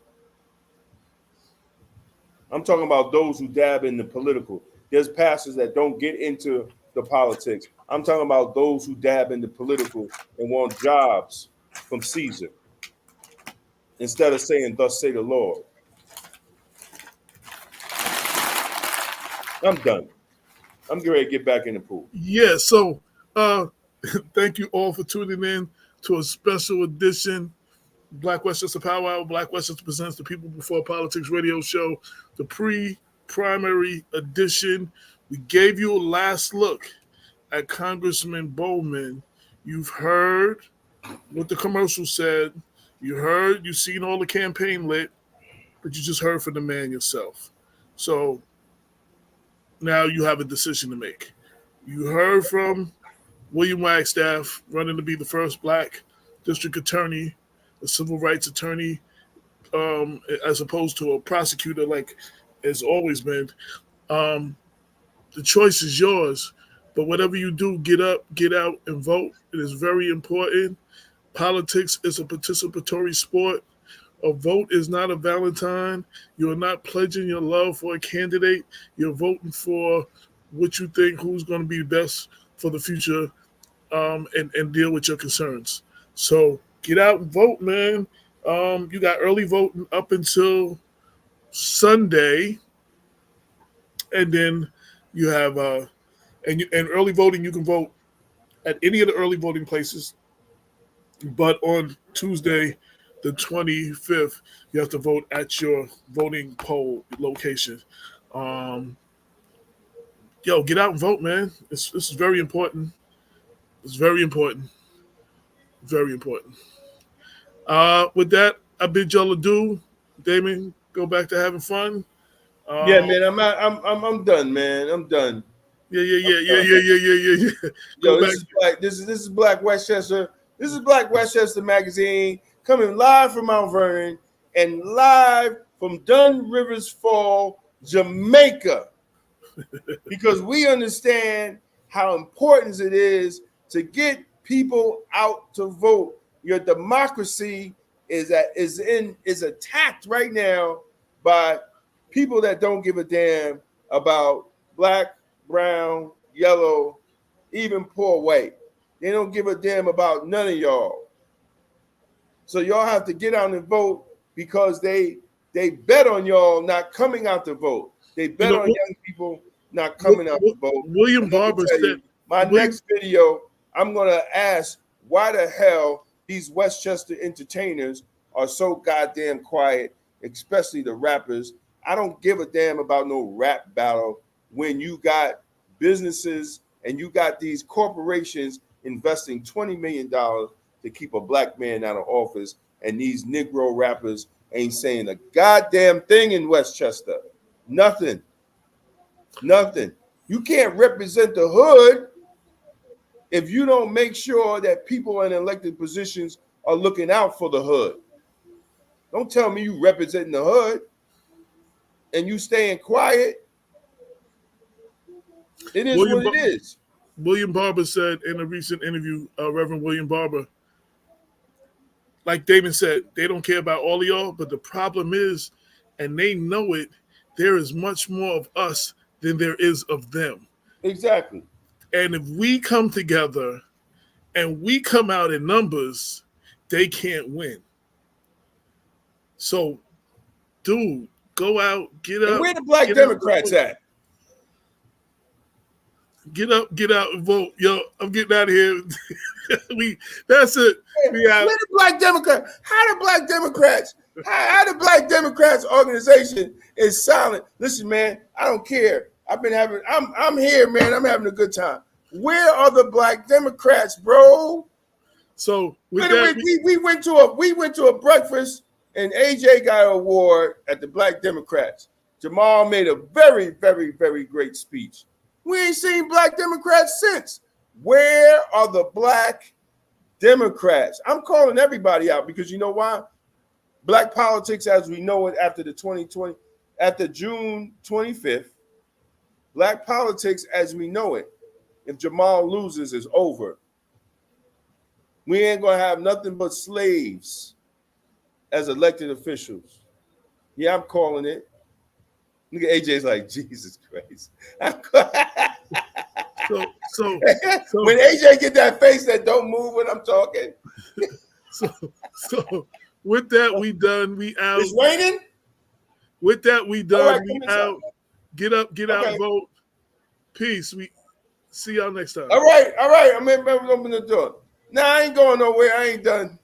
I'm talking about those who dab in the political. There's pastors that don't get into the politics. I'm talking about those who dab in the political and want jobs from Caesar instead of saying, "Thus say the Lord." I'm done. I'm getting ready to get back in the pool. Yeah, so thank you all for tuning in to a special edition Black Westchester Power Hour. Black Westchester presents the People Before Politics radio show, the pre-primary edition. We gave you a last look at Congressman Bowman. You've heard what the commercial said. You've seen all the campaign lit, but you just heard from the man yourself. So now you have a decision to make. You heard from William Wagstaff running to be the first black district attorney, a civil rights attorney, as opposed to a prosecutor like it's always been. Um, the choice is yours, but whatever you do, get up, get out, and vote. It is very important. Politics is a participatory sport. A vote is not a Valentine. You're not pledging your love for a candidate. You're voting for what you think who's going to be best for the future, and deal with your concerns. So get out and vote, man. You got early voting up until Sunday, and then you have and early voting. You can vote at any of the early voting places, but on Tuesday, the 25th, you have to vote at your voting poll location. Get out and vote, man. This is very important. It's very important. Very important. With that, I bid y'all adieu. Damon, go back to having fun. Yeah, man, I'm done, man. I'm done. Yeah. Yo, this is Black Westchester. This is Black Westchester Magazine coming live from Mount Vernon and live from Dunn Rivers Fall, Jamaica, because we understand how important it is to get people out to vote. Your democracy is attacked right now by people that don't give a damn about black, brown, yellow, even poor white. They don't give a damn about none of y'all. So y'all have to get out and vote because they bet on y'all not coming out to vote. They bet on young people not coming out to vote. William Barber said, next video, I'm going to ask why the hell these Westchester entertainers are so goddamn quiet, especially the rappers. I don't give a damn about no rap battle when you got businesses and you got these corporations investing $20 million to keep a black man out of office, and these Negro rappers ain't saying a goddamn thing in Westchester. Nothing. You can't represent the hood if you don't make sure that people in elected positions are looking out for the hood. Don't tell me you representing the hood and you staying quiet. It is what it is. William Barber said in a recent interview, Reverend William Barber, like Damon said, they don't care about all of y'all, but the problem is, and they know it, there is much more of us than there is of them. Exactly. And if we come together and we come out in numbers, they can't win. So, dude, go out, get up. And where the black Democrats at? Get up, get out and vote. Yo, I'm getting out of here. That's it. Where the black Democrats? How the black Democrats? How the Black Democrats organization is silent? Listen, man, I don't care. I'm here, man. I'm having a good time. Where are the black Democrats, bro? So we went to a breakfast and AJ got an award at the Black Democrats. Jamaal made a very, very, very great speech. We ain't seen black Democrats since. Where are the black Democrats? I'm calling everybody out because you know why? Black politics as we know it after June 25th, black politics as we know it, if Jamaal loses, is over. We ain't gonna have nothing but slaves as elected officials. Yeah, I'm calling it. Look at AJ's like, Jesus Christ. So when AJ get that face that don't move when I'm talking. So with that, we done. We out. It's raining? With that, we done. Right, we out. Get up, get out, vote. Peace. We see y'all next time. All right. I'm open the door. Nah, I ain't going nowhere. I ain't done.